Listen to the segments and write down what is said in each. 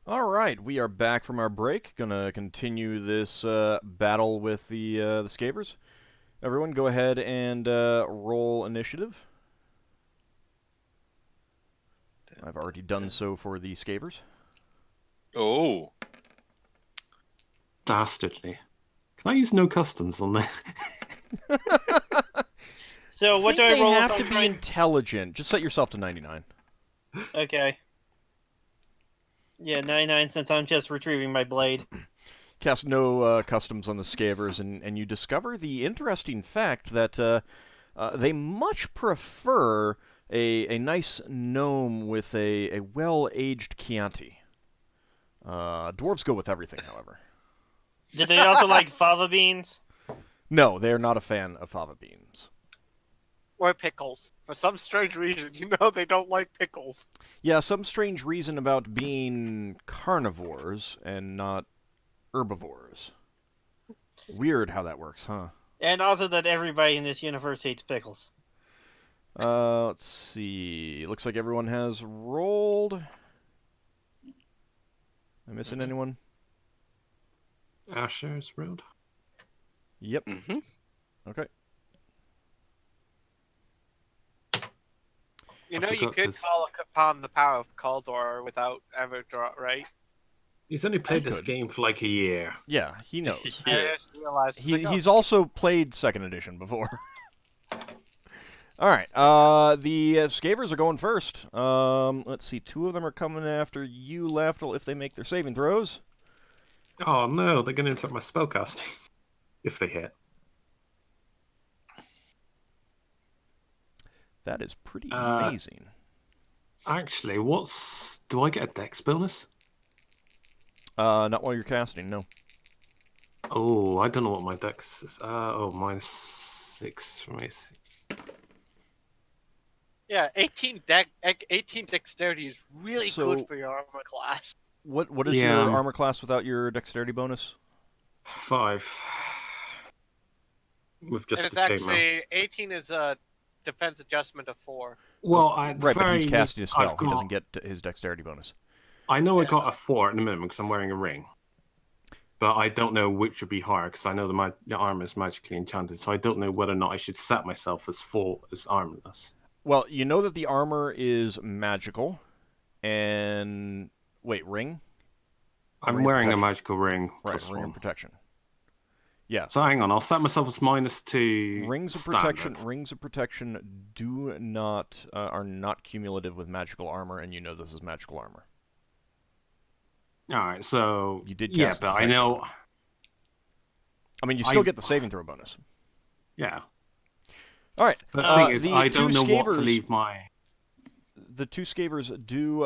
All right, we are back from our break. Gonna continue this battle with the Scavers. Everyone, go ahead and roll initiative. I've already done so for the Scavers. Oh. Dastardly. Can I use no customs on there? So what do I They roll have if to I'm be trying? intelligent. Just set yourself to 99. Okay. Yeah, 99 since I'm just retrieving my blade. Cast no customs on the Scavers, and you discover the interesting fact that they much prefer a nice gnome with a well-aged Chianti. Dwarves go with everything, however. Did they also like fava beans? No, they are not a fan of fava beans. Or pickles. For some strange reason, they don't like pickles. Yeah, some strange reason about being carnivores and not herbivores. Weird how that works, huh? And also that everybody in this universe hates pickles. Let's see. Looks like everyone has rolled. Am I missing anyone? Asher's road. Yep. Mm-hmm. Okay. You I you forgot could to call upon the power of Kaldor without ever draw, right? He's only played this could. game for like a year. Yeah, he knows. I just realized. He's also played 2nd edition before. All right. The Scavers are going first. Let's see. 2 of them are coming after you, Lafdul, if they make their saving throws. Oh no, they're going to interrupt my spellcasting. If they hit. That is pretty amazing. Actually, do I get a dex bonus? Not while you're casting, no. Oh, I don't know what my dex is. -6 from AC. Yeah, 18 dexterity is really good for your armor class. What is your armor class without your dexterity bonus? 5. With just And the it's chainmail. actually 18 is a defense adjustment of 4. Well, Right, but he's casting a spell. He He doesn't get his dexterity bonus. I know I got a 4 at the minimum because I'm wearing a ring. But I don't know which would be higher because I know the armor is magically enchanted. So I don't know whether or not I should set myself as full as armorless. Well, you know that the armor is magical, and wait, ring? I'm wearing a magical ring. Right, plus ring of 1. protection. Yeah. So hang on, I'll set myself as -2. Rings of protection. Rings of protection do not are not cumulative with magical armor, and you know this is magical armor. All right, so You did yeah, cast but I protection. know. I mean, you still get the saving throw bonus. Yeah. All right. But the thing is, the I two don't know what to Scavers- leave my. The 2 Scavers do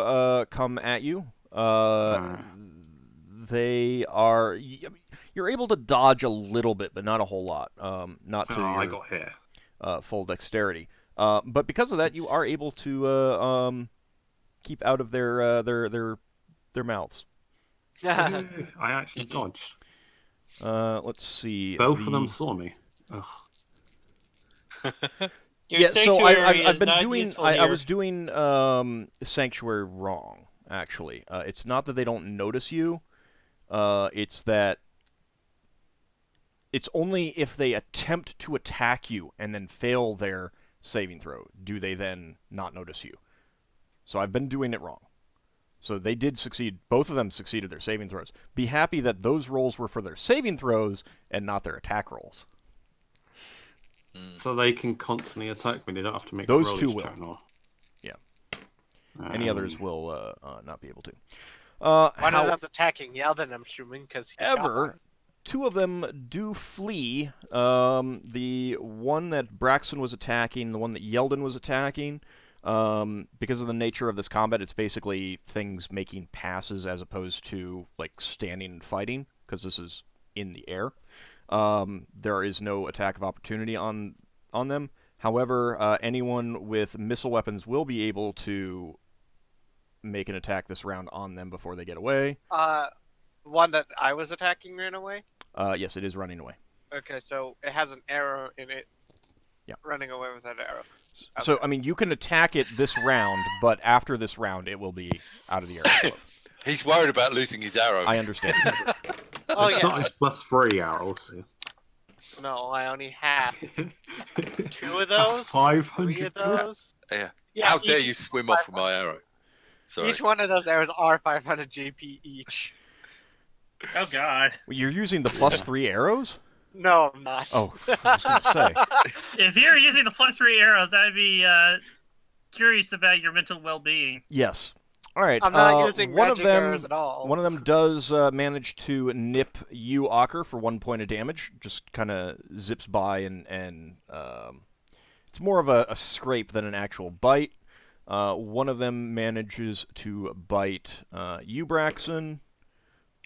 come at you. They are. You're able to dodge a little bit, but not a whole lot. Not to I your got here. full dexterity. But because of that, you are able to keep out of their mouths. I actually dodged. Let's see. Both of them saw me. Ugh. Your So sanctuary I've is been not doing. useful I here. was doing sanctuary wrong. Actually, it's not that they don't notice you. It's that it's only if they attempt to attack you and then fail their saving throw do they then not notice you. So I've been doing it wrong. So they did succeed. Both of them succeeded their saving throws. Be happy that those rolls were for their saving throws and not their attack rolls. So they can constantly attack me. They don't have to make Those a roll 2 each will. turn, or... Yeah. Any others will not be able to. One of them's attacking Yeldan, I'm assuming, because However, 2 of them do flee. The one that Braxon was attacking, the one that Yeldan was attacking, because of the nature of this combat, it's basically things making passes as opposed to like standing and fighting, because this is in the air. There is no attack of opportunity on them. However, anyone with missile weapons will be able to make an attack this round on them before they get away. One that I was attacking ran away? Yes, it is running away. Okay, so it has an arrow in it. Yeah. Running away with that arrow. So, I mean, you can attack it this round, but after this round, it will be out of the air. He's worried about losing his arrow. I understand. Oh It's yeah. not his +3 arrows. No, I only have 2 of That's those. 500. 3 of those. Yeah. Yeah, How dare each- you swim off with my arrow? Sorry. Each one of those arrows are 500 GP each. Oh God. You're using the +3 arrows? No, I'm not. Oh, I was gonna say. If you're using the +3 arrows, I'd be curious about your mental well-being. Yes. All right. I'm not using one magic of them. arrows at all. One of them does manage to nip you, Ockar, for 1 point of damage. Just kind of zips by, and it's more of a scrape than an actual bite. One of them manages to bite you, Braxon,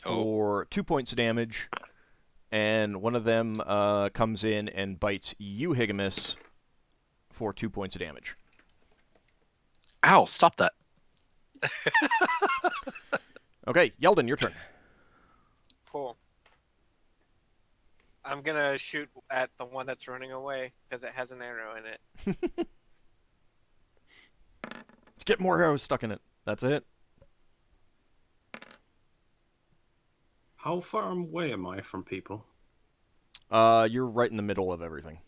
for 2 points of damage, and one of them comes in and bites you, Higgimus, for 2 points of damage. Ow! Stop that. Okay, Yeldan, your turn. Cool. I'm gonna shoot at the one that's running away because it has an arrow in it. Let's get more arrows stuck in it. That's it. How far away am I from people? You're right in the middle of everything.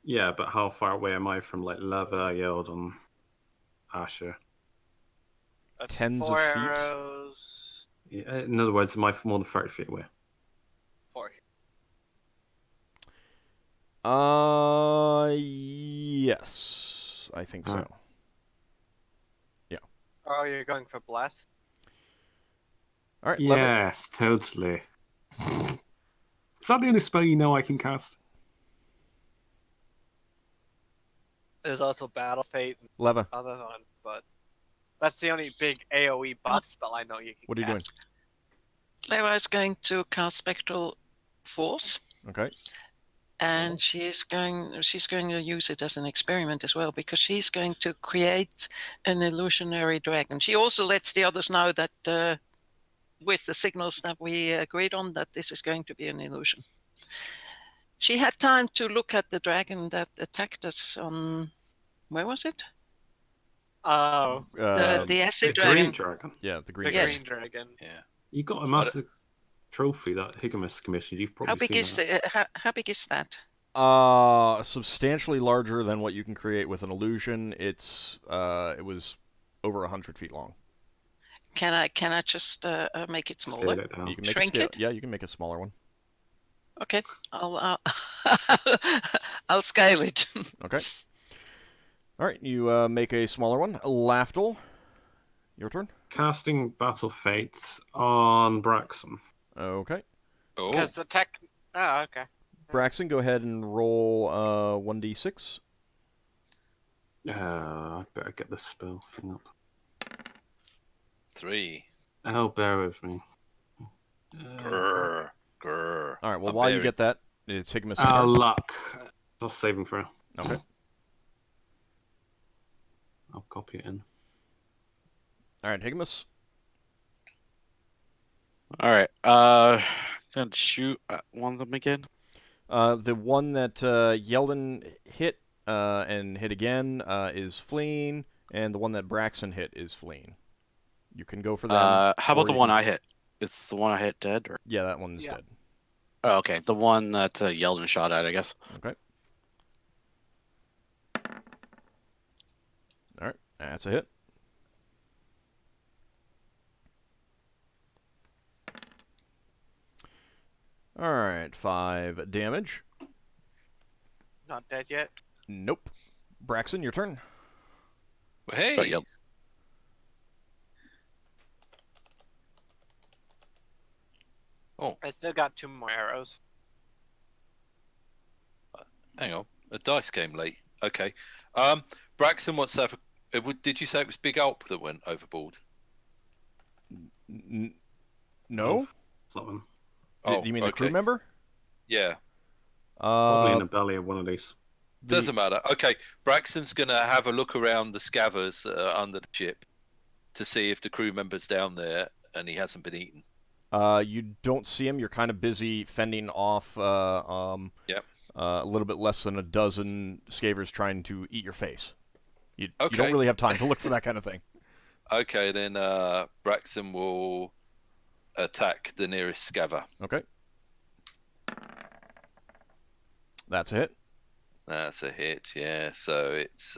Yeah, but how far away am I from like Leva, Yeldan, Asher? That's Tens of 4 feet. arrows. Yeah, in other words, am I more than 30 feet away? 4. Yes, I think so. Oh, you're going for blast? All right, Leva. Yes, totally. Is that the only spell you know I can cast? There's also battle fate and Leva, other one, but that's the only big AOE buff spell I know you can what are you doing? cast. Leva is going to cast Spectral Force, Okay. and she's going to use it as an experiment as well, because she's going to create an illusionary dragon. She also lets the others know that with the signals that we agreed on, that this is going to be an illusion. She had time to look at the dragon that attacked us on, where was it? Oh, The acid The green dragon. dragon. Yeah, the the green. Yes. green dragon. Yeah. You got a massive trophy that Higgimus commissioned. You've probably How big seen is that. how big is that? Substantially larger than what you can create with an illusion. It was over 100 feet long. Can I just make it Scale smaller? it down. You can make Shrink a scale. it? Yeah, you can make a smaller one. Okay, I'll I'll scale it. Okay. All right, you make a smaller one. Lafdul, your turn. Casting Battle Fates on Braxon. Okay. Oh, Because the tech. Oh, okay. Braxon, go ahead and roll 1d6. I better get the spell thing up. 3. Oh, bear with me. Grrr. Grrr. All right, well, I'm while you buried. get that, it's Higgimus' Ah, turn. luck. Just saving throw. Okay. I'll copy it in. All right, Higgimus. All right. Gonna shoot at one of them again. The one that Yeldan hit and hit again is fleeing, and the one that Braxon hit is fleeing. You can go for them. How about or the you one can- I hit? Is the one I hit dead? Or... Yeah, that one's Yeah. dead. Oh, okay, the one that Yeldan shot at, I guess. Okay. All right, that's a hit. All right, 5 damage. Not dead yet. Nope. Braxon, your turn. Hey. Sorry, Yeldan. I still got 2 more arrows. Hang on. A dice came late. Okay. Braxon wants to have did you say it was Big Alp that went overboard? No? Something. You mean the crew okay. member? Yeah. Probably in the belly of one of these. Doesn't matter. Okay. Braxton's going to have a look around the scavers under the ship to see if the crew member's down there and he hasn't been eaten. You don't see him. You're kind of busy fending off Yep. a little bit less than a dozen scavers trying to eat your face. You Okay. don't really have time to look for that kind of thing. Okay, then Braxon will attack the nearest scaver. Okay. That's a hit. That's a hit, yeah. So it's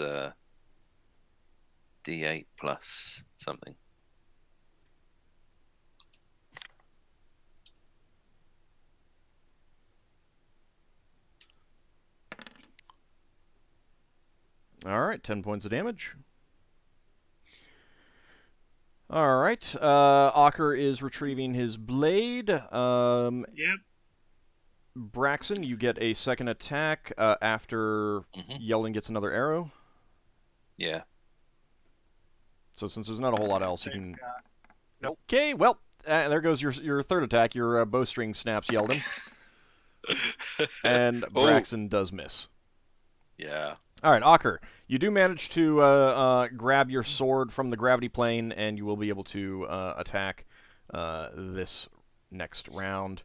D8 plus something. All right, 10 points of damage. All right, Ockar is retrieving his blade. Yep. Braxon, you get a second attack after Yeldan gets another arrow. Yeah. So since there's not a whole lot else, you can... Nope. Okay, well, there goes your third attack. Your bowstring snaps Yeldan. And Braxon does miss. Yeah. All right, Ockar, you do manage to grab your sword from the gravity plane, and you will be able to attack this next round.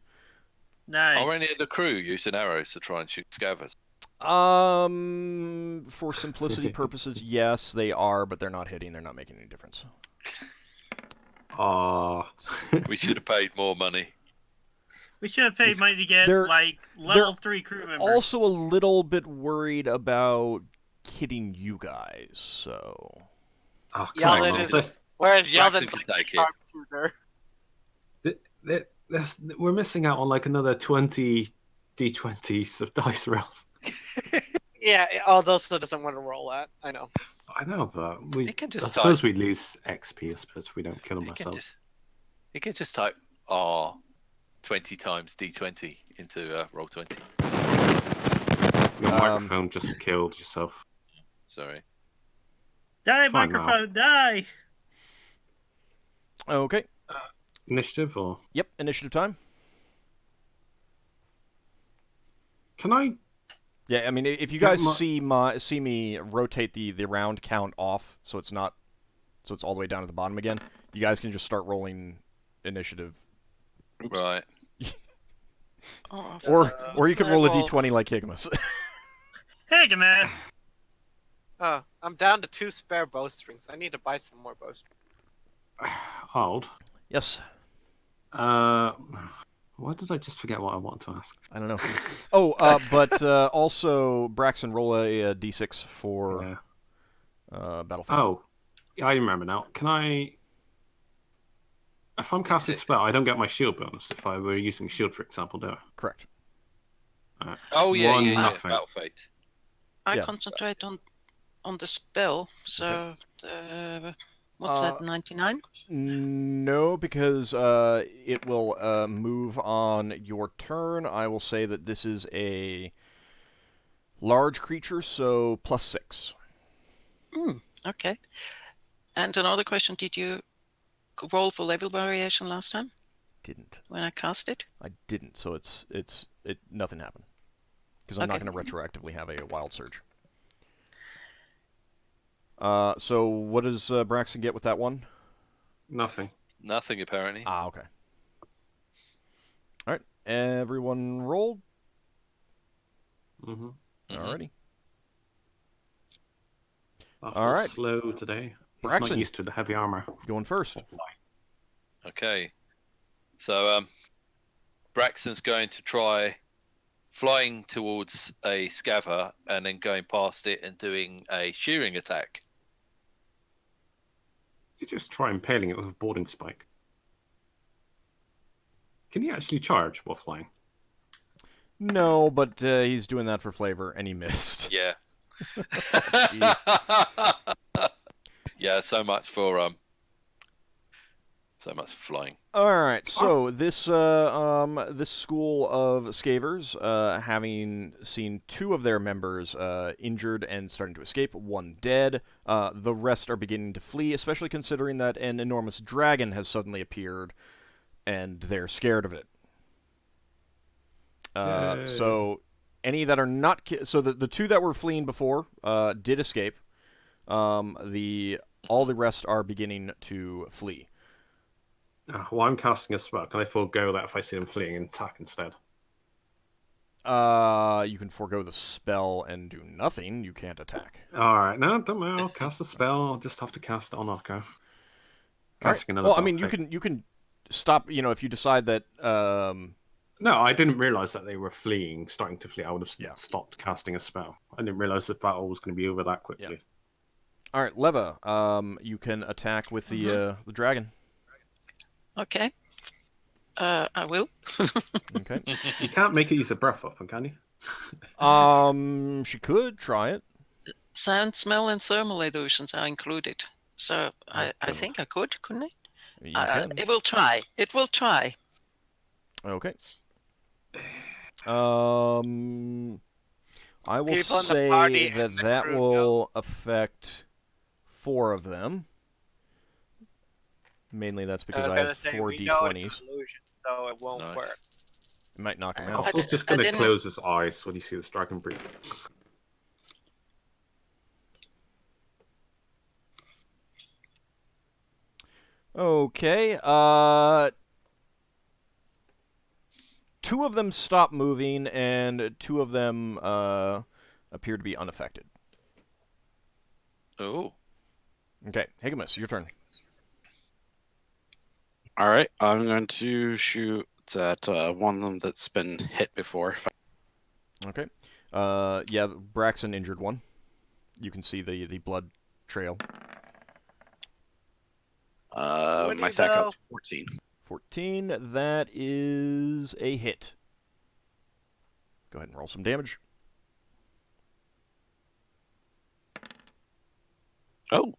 Nice. Are any of the crew using arrows to try and shoot scavers? For simplicity purposes, yes, they are, but they're not hitting. They're not making any difference. We should have paid more money. We should have paid money to get They're- like level 3 crew members. Also, a little bit worried about kidding you guys. So, Oh, Yeldan come on. is- Whereas Braxon Yeldan's can like a take it. sharpshooter. We're missing out on like another 20 d20s of dice rolls. Yeah, although still doesn't want to roll that. I know. I know, but You can I just suppose type. we lose XP. I suppose we don't kill them You ourselves. can just type R 20 times D20 into Roll20. Your microphone just killed yourself. Sorry. Die, Fine now. microphone, die! okay. Initiative or Yep, initiative time. can I? Yeah, I mean, if you Can guys my- see me rotate the round count off, so it's all the way down at the bottom again, you guys can just start rolling initiative, Right. Oh, or you can roll a roll. d20 like Higgimus. Hey, Gamas! Oh, I'm down to 2 spare bowstrings. I need to buy some more bowstrings. Old. Yes, Why did I just forget what I wanted to ask? I don't know. Oh, but also Braxon, roll a d6 for Yeah. Battlefield. Oh, yeah, I remember now. Can I? If I'm casting a spell, I don't get my shield bonus. If I were using shield, for example, do I? Correct. Oh, yeah, One yeah, yeah. nothing. Battle Fate. I Yeah. concentrate on the spell. So what's that? 99. No, because it will move on your turn. I will say that this is a large creature, so +6. Okay. And another question: did you roll for level variation last time Didn't. when I cast it? I didn't, so nothing happened. Because I'm not Okay. going to retroactively have a wild surge. So what does Braxton get with that one? Nothing. Nothing, apparently. Ah, okay. All right, everyone rolled. Mm-hmm. Alrighty. All right. Slow today. He's Braxon. not used to the heavy armor. Going first. Okay. So, Braxton's going to try flying towards a scaver and then going past it and doing a shearing attack. You just try impaling it with a boarding spike. Can he actually charge while flying? No, but he's doing that for flavor, and he missed. Yeah. Jeez. Yeah, so much for flying. All right, so this school of scavers, having seen 2 of their members injured and starting to escape, 1 dead, the rest are beginning to flee, especially considering that an enormous dragon has suddenly appeared, and they're scared of it. So any that are not so the 2 that were fleeing before did escape. All the rest are beginning to flee. Well, I'm casting a spell. Can I forego that if I see them fleeing and attack instead? You can forego the spell and do nothing. You can't attack. All right, no, don't matter. I'll cast a spell. I'll just have to cast it on Ockar. Casting another Well, I spell. mean, you can stop. If you decide that. No, I didn't realize that they were starting to flee. I would have Yeah. stopped casting a spell. I didn't realize that battle was going to be over that quickly. All right, Leva. You can attack with the dragon. Okay. I will. Okay. You can't make it use a breath weapon, can you? She could try it. Sound, smell, and thermal illusions are included. So I God. think I could, couldn't it? You can. It will try. It will try. Okay. I will People in the say party that and the that crew will affect 4 of them. Mainly that's I because was I gonna have say 4 we know it's d20s. an illusion, so it won't Nice. work. It might knock him I out. Lafdul's just I going to didn't- close his eyes when you see this dragon breathe. Okay. 2 of them stop moving, and 2 of them appear to be unaffected. Oh. Okay, Higgimus, your turn. All right, I'm going to shoot at one of them that's been hit before. Okay. Yeah, Braxon injured one. You can see the blood trail. What My is THAC/out's 14. 14, that is a hit. Go ahead and roll some damage. Oh,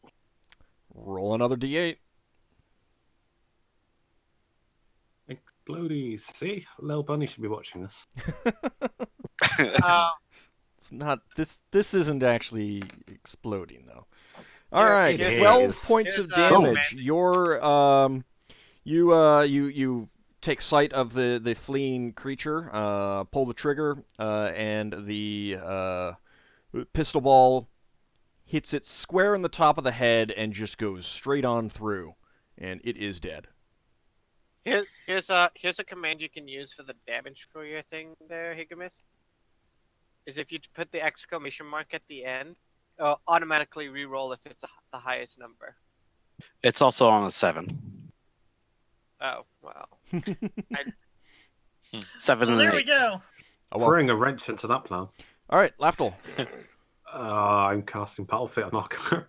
Roll another d8. Explodies. See? Little Bunny should be watching this. It's not this isn't actually exploding though. All Here- right, here's- 12 here's- points of here's, damage. You're you take sight of the fleeing creature, pull the trigger, and the pistol ball hits it square in the top of the head and just goes straight on through, and it is dead. Here's a command you can use for the damage for your thing there, Higgimus. Is if you put the exclamation mark at the end, it'll automatically re-roll if it's the highest number. it's also on a 7. Oh, well. 7 Well, and there we 8. go. Oh well. Throwing a wrench into that plan. All right, Lafdul. I'm casting Battle Fit on Ockar.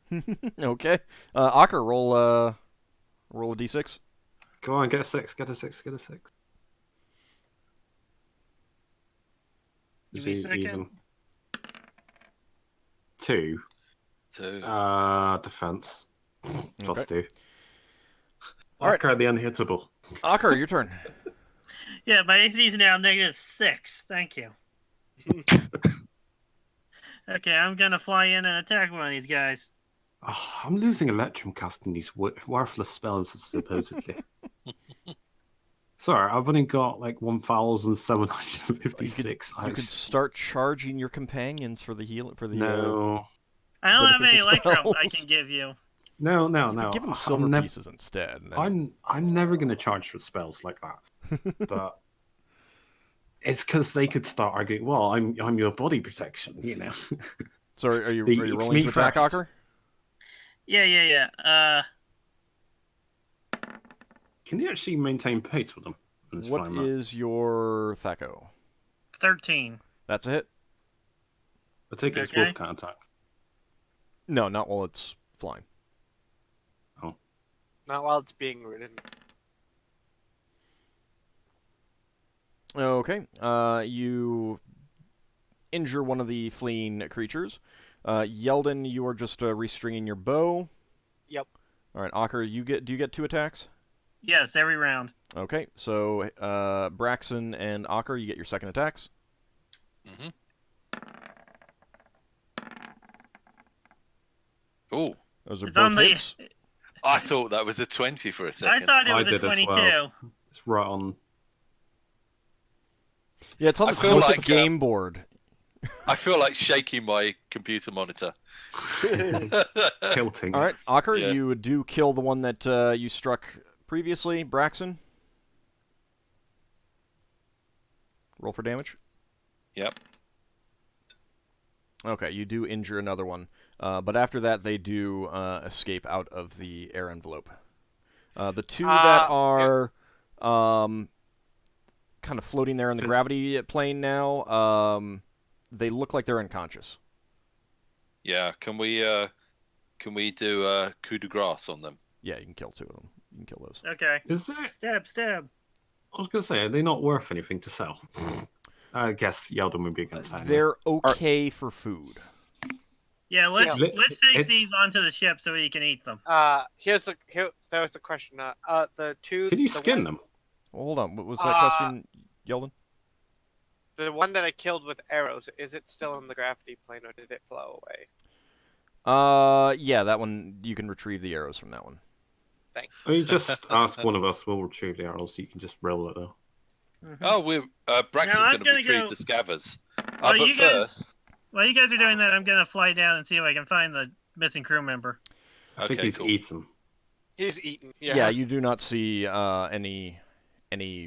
Okay. Ockar, roll a d6. Go on, get a 6, get a 6, get a 6. Give Is me a he second. even? 2. 2. Defense. Plus Okay. 2. All right. Ockar the unhittable. Ockar, your turn. Yeah, my AC is now -6. Thank you. Okay, I'm gonna fly in and attack one of these guys. Oh, I'm losing Electrum casting these worthless spells, supposedly. Sorry, I've only got like 1,756. You could start charging your companions for the heal for the No. I don't have any Beneficial electrum I spells. can give you. No. give them silver pieces instead. I'm never going to charge for spells like that. But it's because they could start arguing. Well, I'm your body protection, you know. So are you It's rolling me to attack, first. Ockar? Yeah. Can you actually maintain pace with them? in this What flying mode? is your THAC/O? 13. That's a hit. I take it it's Okay. wolf can't attack. No, not while it's flying. Not while it's being ridden. Okay. You injure one of the fleeing creatures. Yeldan, you are just restringing your bow. Yep. All right, Ockar, do you get 2 attacks? Yes, every round. Okay, so Braxon and Ockar, you get your second attacks. Mm-hmm. Oh, Those are It's on both the. hits. I thought that was a 20 for a I second. thought it I was a did as 22. well. It's right on. Yeah, it's on I the feel front like, game board. I feel like shaking my computer monitor. Tilting. All right, Ockar, Yeah. you do kill the one that you struck previously. Braxon, roll for damage. Yep. Okay, you do injure another one, but after that they do escape out of the air envelope. The two that are kind of floating there in the gravity plane now, they look like they're unconscious. Yeah. Can we do coup de grace on them? Yeah, you can kill two of them. You can kill those. Okay. Is it? Stab, stab. I was going to say, are they not worth anything to sell? I guess Yeldan would be against that. They're okay for food. Yeah, let's Yeah. take these onto the ship so we can eat them. That was the question. The two. Can you the skin one, them? Well, hold on. What was that question, Yeldan? The one that I killed with arrows, is it still in the gravity plane or did it flow away? Yeah, that one. You can retrieve the arrows from that one. Thanks. I mean, just ask one of us. We'll retrieve the arrows. You can just roll it though. Oh, Braxon's I'm going to gonna retrieve go- the scavers. Well, But you guys- first, While you guys are doing that, I'm gonna fly down and see if I can find the missing crew member. I think Okay, he's cool. eaten. He's eaten. Yeah, you do not see any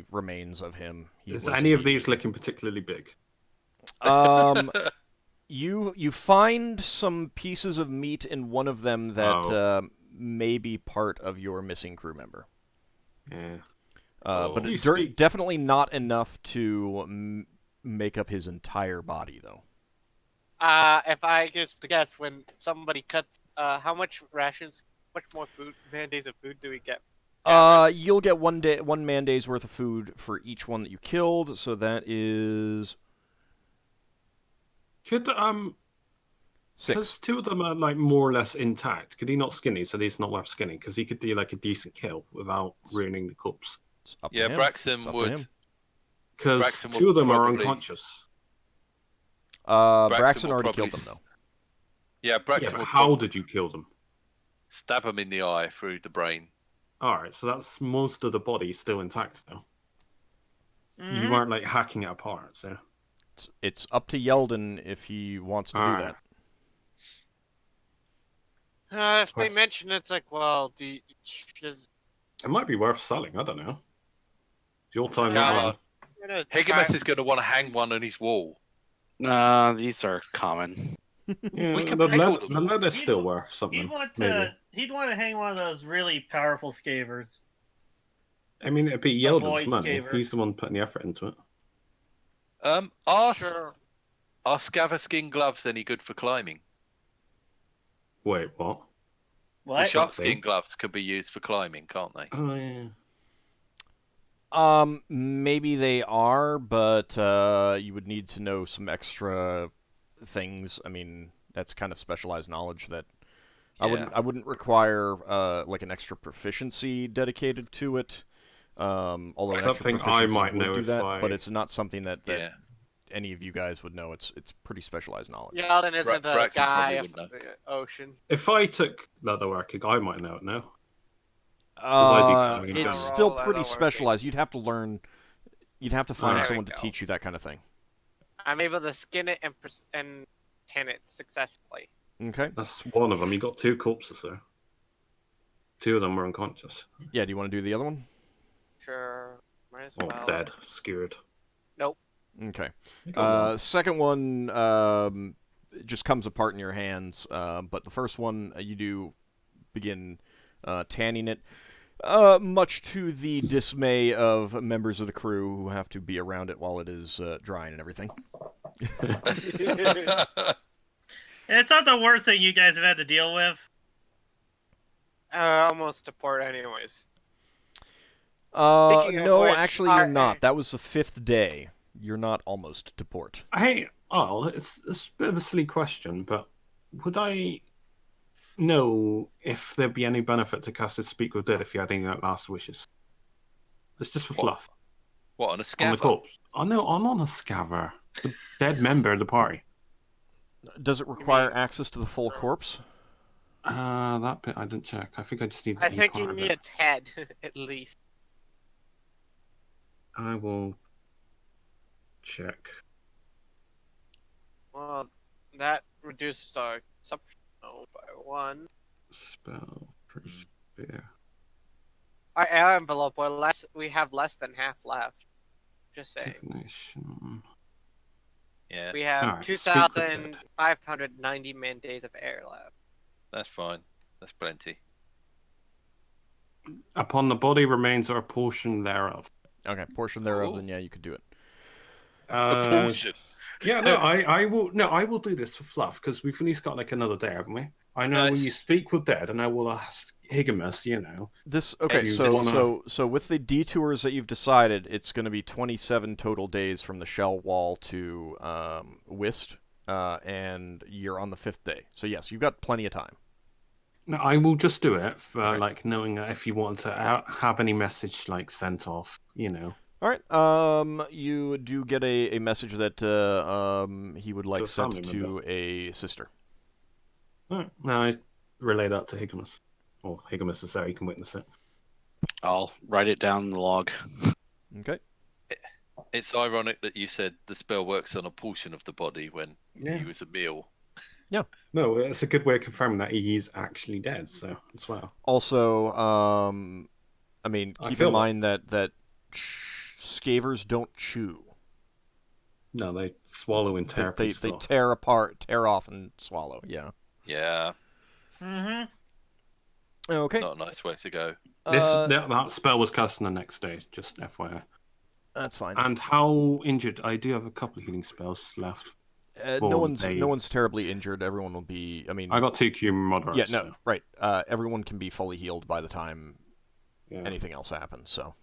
remains of him. He Is was any of indeed these looking particularly big? You find some pieces of meat in one of them that may be part of your missing crew member. Yeah. But You it's speak- definitely not enough to make up his entire body, though. If I guess when somebody cuts, how much more food, man days of food do we get? You'll get one man day's worth of food for each one that you killed, so that is Could 6. because two of them are like more or less intact. Could he not skin these? So these not worth skinning because he could do like a decent kill without ruining the corpse. It's up to yeah, him. Braxon It's up to would. him. Because Braxon two will of them are probably- unconscious. Braxon will already probably killed them, though. Yeah, Yeah, Braxon but will how probably did you kill them? stab him in the eye through the brain. All right, so that's most of the body still intact though. Mm-hmm. You weren't like hacking it apart, so. It's up to Yeldan if he wants to do Alright. that. If they mention it's like, well, does It might be worth selling. I don't know. It's your time. Come not on. mine. Higgimus is going to want to hang one on his wall. These are common. Yeah, We can the pickle leather, them. the leather's still worth something. He'd want maybe. to. He'd want to hang one of those really powerful scavers. I mean, it'd be Avoid Yeldan's money. scaver. He's the one putting the effort into it. Are Sure. scaver skin gloves any good for climbing? Wait, what? What? Shark Something. skin gloves could be used for climbing, can't they? Oh yeah. Maybe they are, but you would need to know some extra things. I mean, that's kind of specialized knowledge that Yeah. I wouldn't require like an extra proficiency dedicated to it. Although an extra Something I proficiency might would know do if that, I- but it's not something that Yeah. any of you guys would know. It's pretty specialized knowledge. Yeldan isn't a Braxon guy probably of would know. the ocean. If I took leatherworking, I might know it now. I do climbing in It's general. still Roll pretty leatherworking. specialized. You'd have to learn. You'd have to find There we someone to go. teach you that kind of thing. I'm able to skin it and tan it successfully. Okay. That's one of them. You got two corpses there. Two of them were unconscious. Yeah. Do you want to do the other one? Sure. Might as Oh, well. dead, skewered. Okay. You got one. Second one it just comes apart in your hands, but the first one you do begin tanning it, much to the dismay of members of the crew who have to be around it while it is drying and everything. It's not the worst thing you guys have had to deal with. Almost to port, anyways. No, Speaking of which, actually you're not. That was the 5th day. You're not almost to port. Hey, it's a bit of a silly question, but would I know if there'd be any benefit to casting Speak with Dead if you had any last wishes? It's just for What? fluff. What, on a On the scaver? corpse. Oh no, I'm on a scaver. The dead member of the party. Does it require access to the full corpse? That bit I didn't check. I think I just need. I to be think part you of need it. its head, at least. I will check. Well, that reduces our consumption by 1. Spell for spear. Our air envelope, we have less than half left. Just saying. Divination. Yeah, We have Alright, speak with dead. 2,590 man days of air left. that's fine. That's plenty. Upon the body remains or a portion thereof. Okay, portion thereof. Ooh. Then yeah, you could do it. A portion. Yeah, no, I will. No, I will do this for fluff because we've at least got like another day, haven't we? I know when Nice. you speak with dead, and I will ask Higgimus, This okay. you So wanna- so with the detours that you've decided, it's going to be 27 total days from the shell wall to Whist, and you're on the 5th day. So yes, you've got plenty of time. No, I will just do it for Okay. like knowing that if you want to have any message like sent off, All right. You do get a message that he would like To a sent family to member. a sister. Alright, now I relay that to Higgimus. Or Higgimus is there, he can witness it. I'll write it down in the log. Okay. It's ironic that you said the spell works on a portion of the body when Yeah. he was a meal. No, it's a good way of confirming that he is actually dead, so as well. Also, I mean, I keep feel in mind that scavers don't chew. No, they swallow and tear They pieces off. tear apart, tear off, and swallow. Yeah. Yeah, Mm-hmm. Okay. not a nice way to go. That spell was cast on the next day, just FYI. That's fine. And how injured? I do have a couple of healing spells left. No well, one's they- no one's terribly injured. Everyone will be. I mean, I got 2 cure moderates. yeah, no, so, right. Everyone can be fully healed by the time yeah. anything else happens. So.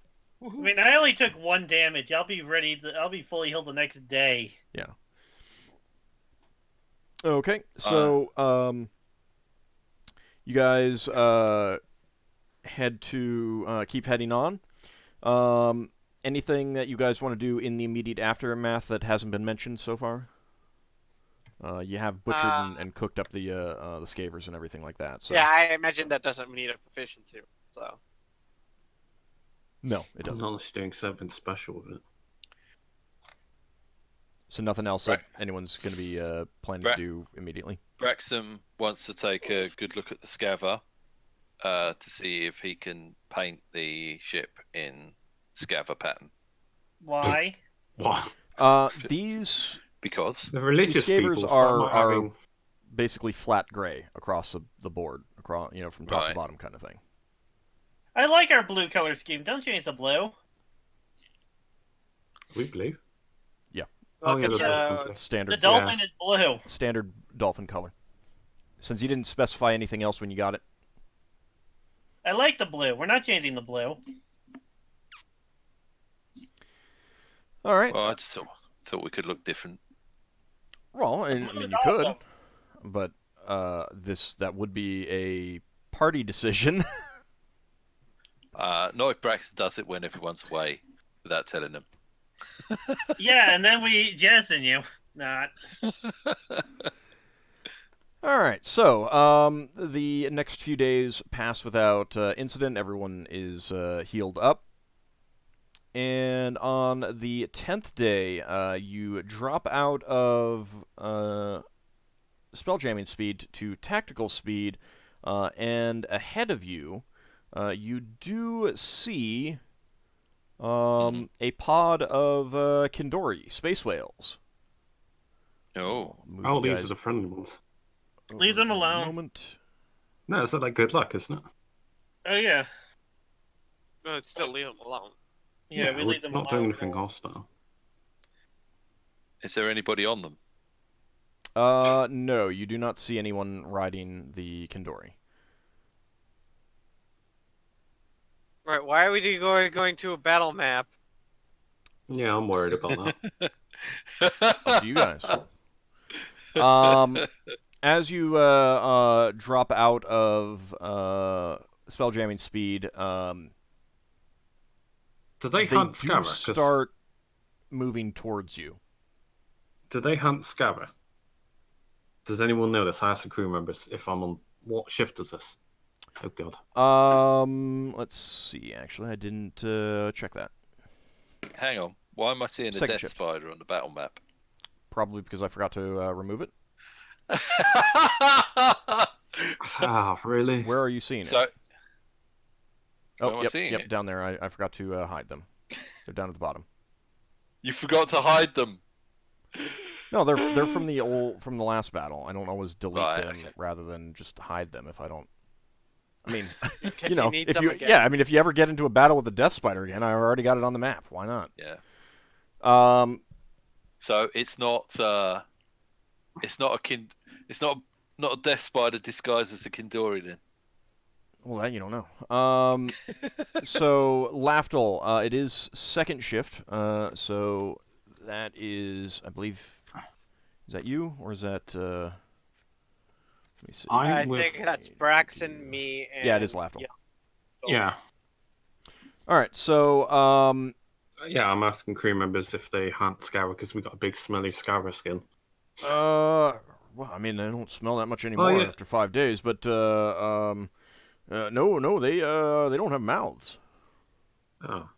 I mean, I only took 1 damage. I'll be ready. I'll be fully healed the next day. Okay, so you guys head to keep heading on. Anything that you guys want to do in the immediate aftermath that hasn't been mentioned so far? You have butchered and cooked up the scavers and everything like that. So Yeah, I imagine that doesn't need a proficiency. So no, it I'm doesn't. not doing something special with it. So nothing else Right. that anyone's going to be planning Right. to do immediately. Braxon wants to take a good look at the scaver to see if he can paint the ship in scaver pattern. Why? What? These Because The religious scavers people start not are having... basically flat gray across the board, across from top to Right. bottom kind of thing. I like our blue color scheme. Don't change the blue. We believe. look yeah, at that's the definitely. The Standard dolphin is blue. standard dolphin color. Since you didn't specify anything else when you got it. I like the blue. We're not changing the blue. All right. well, I just thought we could look different. Well, and, I Blue mean is you could, awesome. but that would be a party decision. Not if Braxton does it when everyone's away without telling them. Yeah, and then we jettison you. Not. All right. So the next few days pass without incident. Everyone is healed up. And on the 10th day, you drop out of spelljamming speed to tactical speed, and ahead of you, you do see a pod of Kindori, space whales. Oh, Move Oh, you these guys are the friendly ones. Leave them over a alone. Moment. No, is that like good luck, isn't it? Oh yeah. no, it's still leave them alone. Yeah, we we're leave them not alone. doing anything hostile. is there anybody on them? No, you do not see anyone riding the Kindori. Right? Why are we going to a battle map? Yeah, I'm worried about that. Up to you guys. As you drop out of spelljamming speed, Do they they hunt do Scaver? 'Cause start moving towards you. Do they hunt Scaver? Does anyone know this? I asked the crew members if I'm on what shift is this? Oh god. Let's see. Actually, I didn't check that. Hang on. Why am I seeing a Second death shift. spider on the battle map? Probably because I forgot to remove it. Ah, really? Where are you seeing it? so, where am Oh, I yep, seeing yep, it? down there. I forgot to hide them. They're down at the bottom. you forgot to hide them. No, they're from the last battle. I don't always delete Right, them okay. rather than just hide them if I don't. I mean, In case you know, need if some you again. yeah, I mean, if you ever get into a battle with the Death Spider again, I've already got it on the map. Why not? Yeah. So it's not a Death Spider disguised as a Kindori then. Well, that you don't know. So Lafdul, it is second shift. So that is, I believe, is that you or is that? Let me see. I think that's Braxon, me, and Yeah, it is Lafdul. Yeah. All right. So Yeah, I'm asking crew members if they hunt scour because we got a big smelly scour skin. well, I mean, they don't smell that much anymore yeah. after 5 days, but no, they don't have mouths. Oh.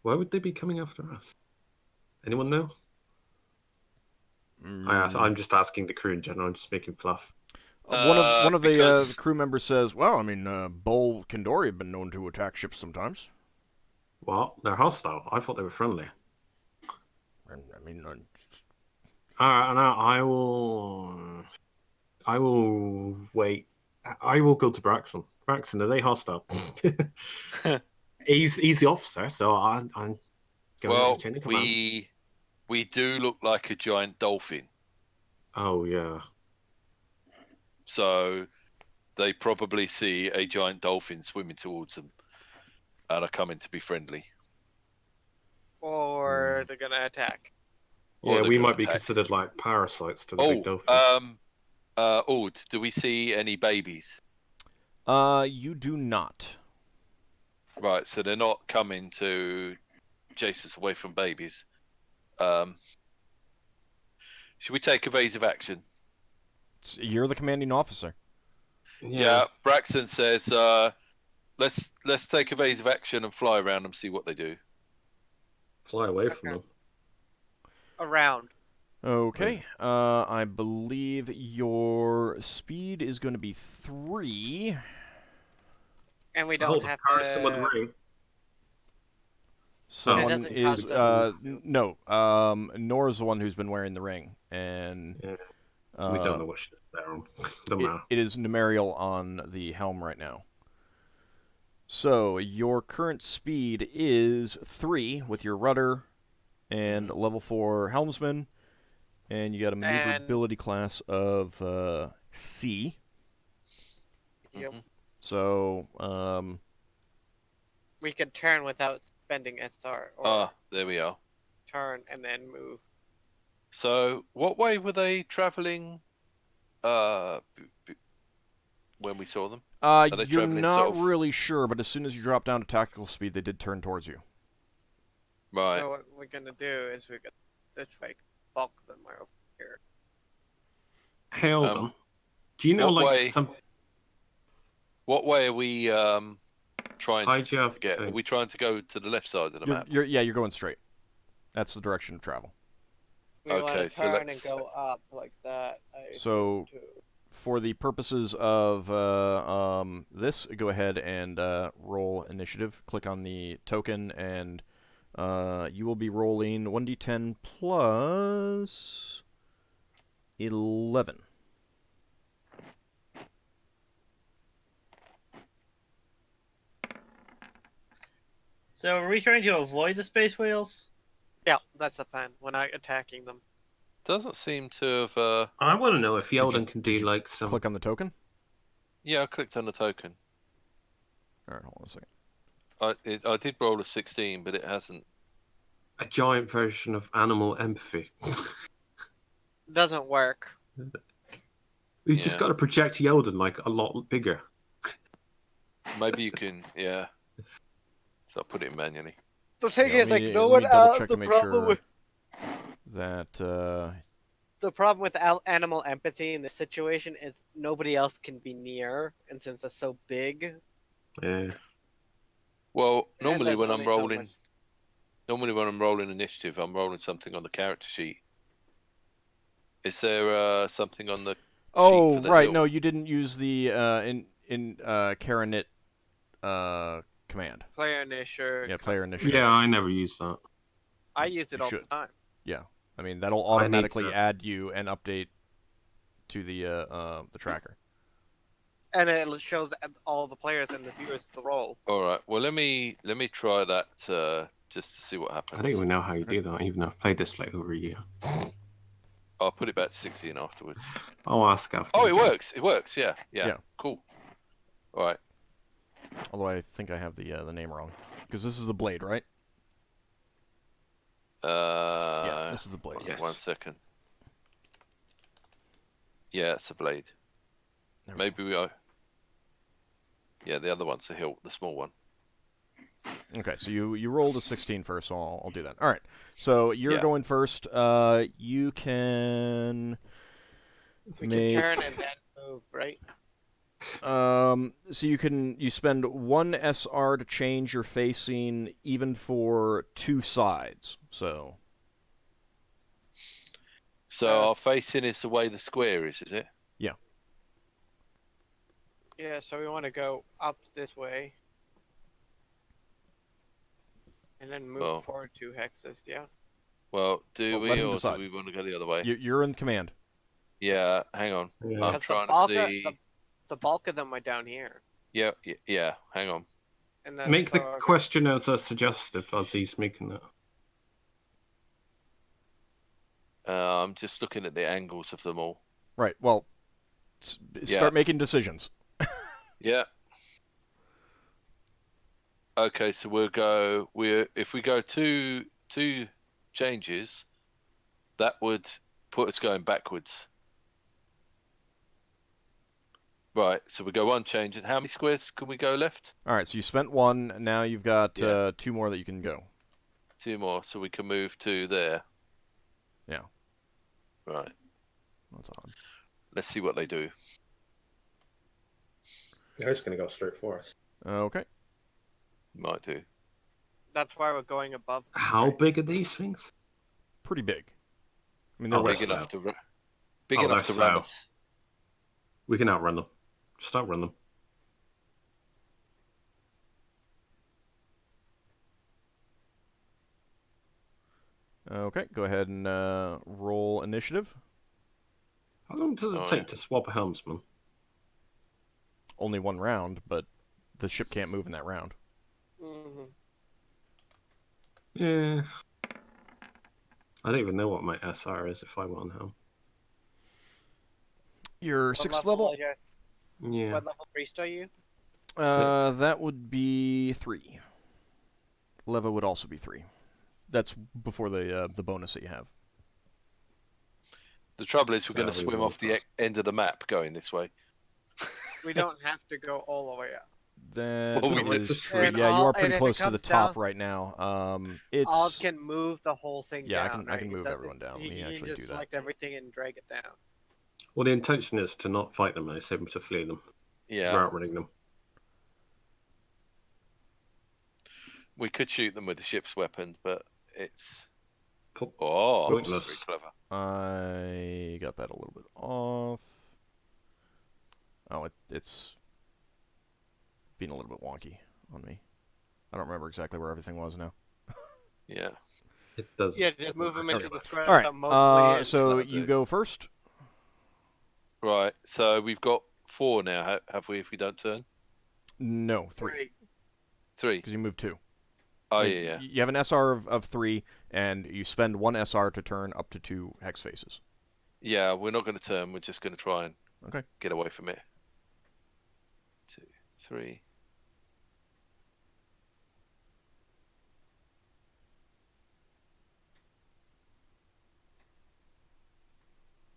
Why would they be coming after us? Anyone know? I'm just asking the crew in general. I'm just making fluff. One of the because- crew members says, "Well, I mean, Bull Kindori have been known to attack ships sometimes." What? They're hostile. I thought they were friendly. I mean, I will wait. I will go to Braxon. Braxon, are they hostile? he's the officer, so I'm going Well, to chain of command. we do look like a giant dolphin, Oh yeah. so they probably see a giant dolphin swimming towards them and are coming to be friendly. Or they're gonna attack. Or Yeah, they're we gonna might be attack. considered like parasites to the big dolphin. Ord, do we see any babies? you do not. Right, so they're not coming to chase us away from babies. Should we take evasive action? You're the commanding officer. Yeah, Braxton says, let's take evasive action and fly around them, see what they do. Fly away from them. Around. Okay. I believe your speed is going to be 3. And we don't have to... ring. Someone doesn't is cost no. Nora's the one who's been wearing the ring, and we don't know what she's wearing. it is numerical on the helm right now. So your current speed is 3 with your rudder and level 4 helmsman, and you got a maneuverability class of C. Yep. So We could turn without spending SR. Or There we are. turn and then move. So, what way were they traveling when we saw them? they you're traveling not sort of- really sure, but as soon as you drop down to tactical speed, they did turn towards you. Right. So what we're gonna do is we're gonna this way bulk them over here. Hold on. Do you know what like way- some What way are we trying to get? thing? Are we trying to go to the left side of the map? You're going straight. That's the direction of travel. We Okay, want to so turn let's- and go up like that. So- assume, too. For the purposes of this, go ahead and roll initiative. Click on the token, and you will be rolling 1d10 plus 11. So are we trying to avoid the space whales? Yeah, that's the plan. We're not attacking them. Doesn't seem to have. I want to know if you- Yeldan can do did you like some Click on the token. Yeah, I clicked on the token. All right, hold on a second. I did roll a 16, but it hasn't. a giant version of animal empathy. Doesn't work. We've just Yeah. got to project Yeldan like a lot bigger. Maybe you can. Yeah. So I'll put it manually. The thing Yeah, is, let like, me- no let one me double out. check The to make problem sure with that the problem with animal empathy in this situation is nobody else can be near, and since it's so big. Yeah. Well, and normally there's when only I'm so rolling, much- initiative, I'm rolling something on the character sheet. Is there something on the? sheet Oh, for the right. hill? No, you didn't use the Karanit command. player initiative. Yeah, player initiative. Yeah, I never use that. I use it You all should. the time. I mean, that'll I need automatically to- add you and update to the tracker. And it shows all the players and the viewers the roll. All right. Well, let me try that just to see what happens. I don't even know how you do that, even though I've played this like over a year. I'll put it back to 16 afterwards. I'll ask after. Oh, the it game. works. It works. Yeah. Yeah. Cool. All right. Although I think I have the name wrong. Because this is the blade, right? Yeah, this is the blade. Yes. 1 second. Yeah, it's a blade. There we Maybe we are. Yeah, the other one's the hilt, the small one. Okay, so you rolled a 16 first, so I'll do that. All right, so you're Yeah. going first. You can We make... can turn and then move, right? So you spend 1 SR to change your facing, even for 2 sides. So Our facing is the way the square is it? Yeah, so we want to go up this way. And then move Well. forward 2 hexes, yeah? Well, do Well, we, let him or decide. do we want to go the other way? you're in command. Yeah, hang on. Yeah. I'm Because trying the bulk to see. the bulk of them are down here. Yeah, hang on. And then, Make the okay. question answer suggestive as he's making it. I'm just looking at the angles of them all. Right. Well, start making decisions. Yeah. Okay, so if we go two changes, that would put us going backwards. Right, so we go 1 change, and how many squares can we go left? All right, so you spent 1. Now you've got Yeah. 2 more that you can go. 2 more, so we can move to there. Yeah. Right. That's odd. Let's see what they do. They're just going to go straight for us. Okay. Might do. That's why we're going above. them, How right? big are these things? Pretty big. I mean, Oh, they're they're Big slow. enough to Oh, ram they're slow. us. We can outrun them. Just outrun them. Okay, go ahead and roll initiative. How long does it Oh, take yeah. to swap a helmsman? Only 1 round, but the ship can't move in that round. Mhm. Yeah. I don't even know what my SR is if I want helm. Your What 6th level level? are you? Yeah. What level priest are you? That would be 3. Leva would also be 3. That's before the bonus that you have. The trouble is, we're So going to we swim roll off the first. end of the map going this way. We don't have to go all the way up. That Well, we is did. true. And Yeah, you all- are and pretty if it close to the comes top down- right now. Alt It's can move the whole thing Yeah, I down. can- I can right? move It everyone down. You Let me can actually just do that. select everything and drag it down. Well, the intention is to not fight them and it's able to flee them. Yeah. We're outrunning them. We could shoot them with the ship's weapons, but it's... Po- Oh, that's Pointless. very clever. I got that a little bit off. Oh, it's being a little bit wonky on me. I don't remember exactly where everything was now. Yeah. It does. Yeah, just move them into the square. All right. Mostly in. So that'll you do. go first. Right, so we've got 4 now, have we, if we don't turn? No, 3, 3. because you moved 2. Oh, Like, yeah. You have an SR of 3, and you spend 1 SR to turn up to 2 hex faces. Yeah, we're not going to turn, we're just going to try and Okay. get away from it. 2, 3.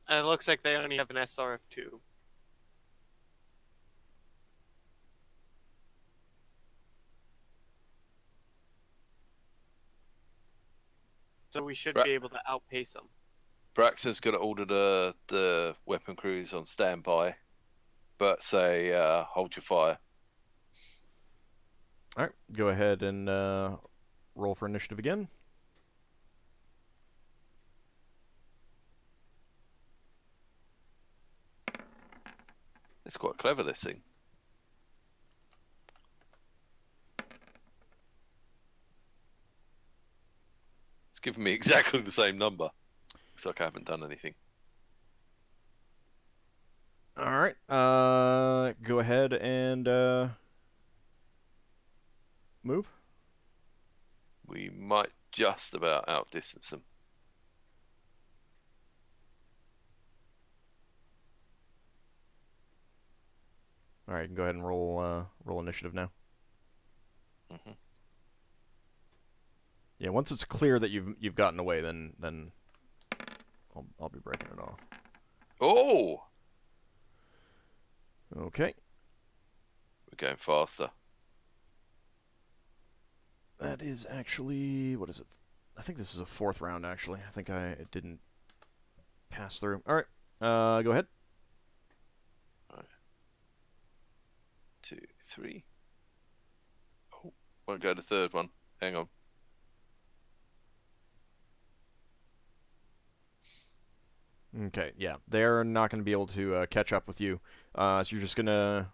And it looks like they only have an SR of 2. So we should Right. be able to outpace them. Braxon's going to order the weapon crews on standby, but say, hold your fire. All right. Go ahead and roll for initiative again. It's quite clever, this thing. It's giving me exactly the same number. Looks like I haven't done anything. All right. go ahead and move. We might just about outdistance them. All right, you can go ahead and roll initiative now. Mm-hmm. Yeah, once it's clear that you've gotten away, then I'll be breaking it off. Oh! Okay. We're going faster. That is actually, what is it? I think this is a 4th round, actually. I think it didn't pass through. All right, go ahead. 2, 3. Oh, won't go to the 3rd one. Hang on. Okay, yeah. They're not going to be able to catch up with you. So you're just going to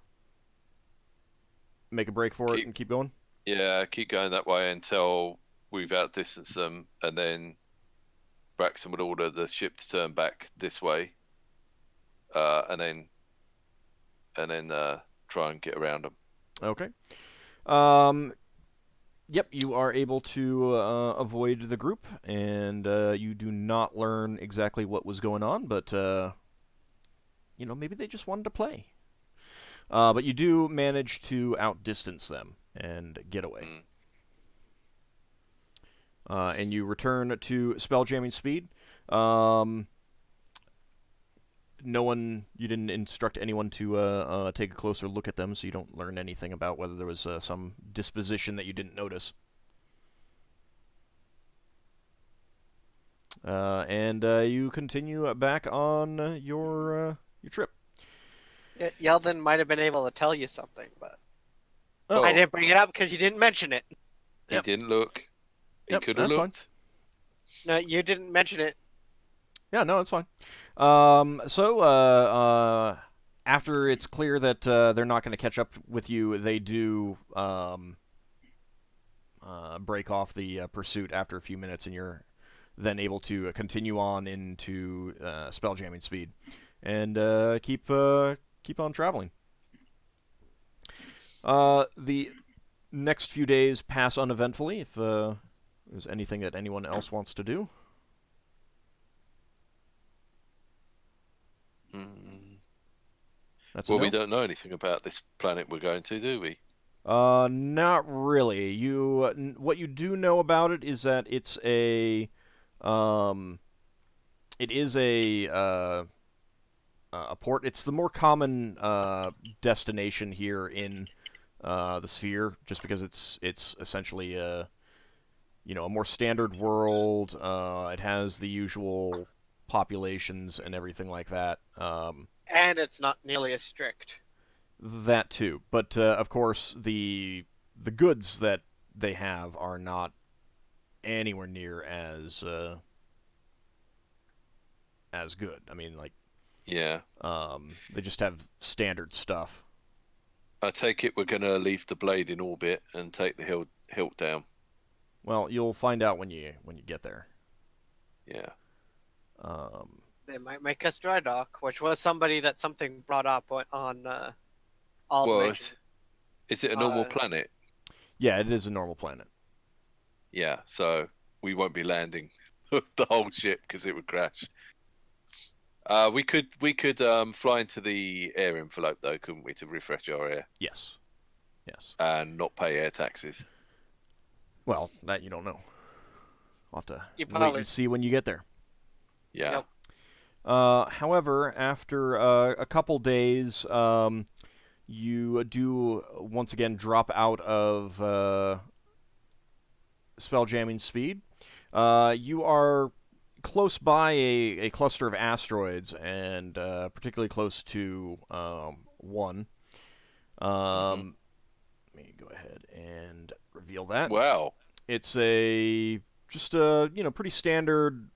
make a break for it and keep going? Yeah, keep going that way until we've outdistanced them, and then Braxon would order the ship to turn back this way, and then try and get around them. Okay. Yep, you are able to avoid the group, and you do not learn exactly what was going on, but, maybe they just wanted to play. But you do manage to outdistance them and get away. And you return to spelljamming speed. You didn't instruct anyone to take a closer look at them, so you don't learn anything about whether there was some disposition that you didn't notice. And you continue back on your trip. Yeldan might have been able to tell you something, but Oh. I didn't bring it up because you didn't mention it. He didn't look. He could have that's looked. No, you didn't mention it. Yeah, no, it's fine. So after it's clear that they're not going to catch up with you, they do break off the pursuit after a few minutes, and you're then able to continue on into spelljamming speed and keep on traveling. The next few days pass uneventfully. If there's anything that anyone else wants to do. That's Well, we don't know anything about this planet we're going to, do we? Not really. What you do know about it is that it is a port. It's the more common destination here in the sphere, just because it's essentially a more standard world. It has the usual populations and everything like that. And it's not nearly as strict. That too, but of course the goods that they have are not anywhere near as good. I mean, like, yeah, they just have standard stuff. I take it we're going to leave the blade in orbit and take the hilt down. Well, you'll find out when you get there. Yeah. They might make us dry dock, which was something brought up on Well, AuldDragon. is it a normal planet? Yeah, it is a normal planet. Yeah, so we won't be landing the whole ship because it would crash. We could fly into the air envelope though, couldn't we, to refresh our air? Yes. And not pay air taxes. Well, that you don't know. I'll have to You wait probably- and see when you get there. Yeah. Yep. However, after a couple days, you do once again drop out of spelljamming speed. You are close by a cluster of asteroids, and particularly close to one. Let me go ahead and reveal that. Wow. It's just a pretty standard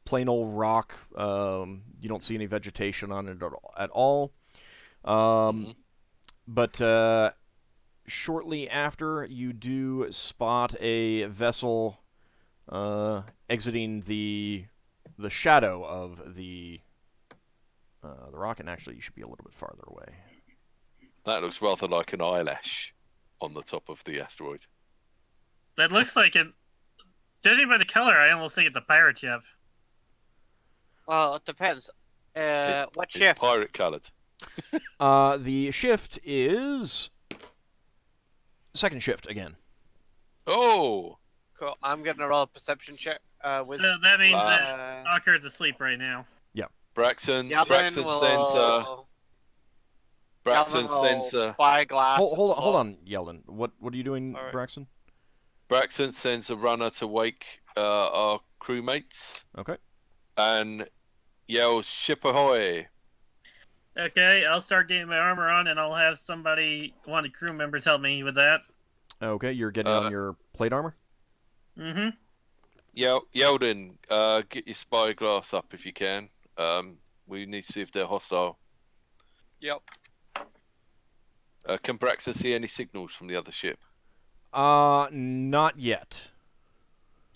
plain old rock. You don't see any vegetation on it at all. But shortly after, you do spot a vessel exiting the shadow of the the rocket. Actually, you should be a little bit farther away. That looks rather like an eyelash on the top of the asteroid. That looks like it. Judging by the color, I almost think it's a pirate ship. Well, it depends. What It's shift? pirate coloured. The shift is second shift again. Oh! Cool. I'm gonna roll a perception check. With So that means that uh, Ockar's asleep right now. Braxon Yeldan sends spyglass. Hold on, Yeldan. What are you doing, All right. Braxon? Braxon sends a runner to wake our crewmates Okay. and yells "Ship ahoy!" Okay, I'll start getting my armor on, and I'll have one of the crew members help me with that. Okay, you're getting on your plate armor. Mm-hmm. Yeldan, get your spyglass up if you can. We need to see if they're hostile. Yep. Can Braxon see any signals from the other ship? Not yet.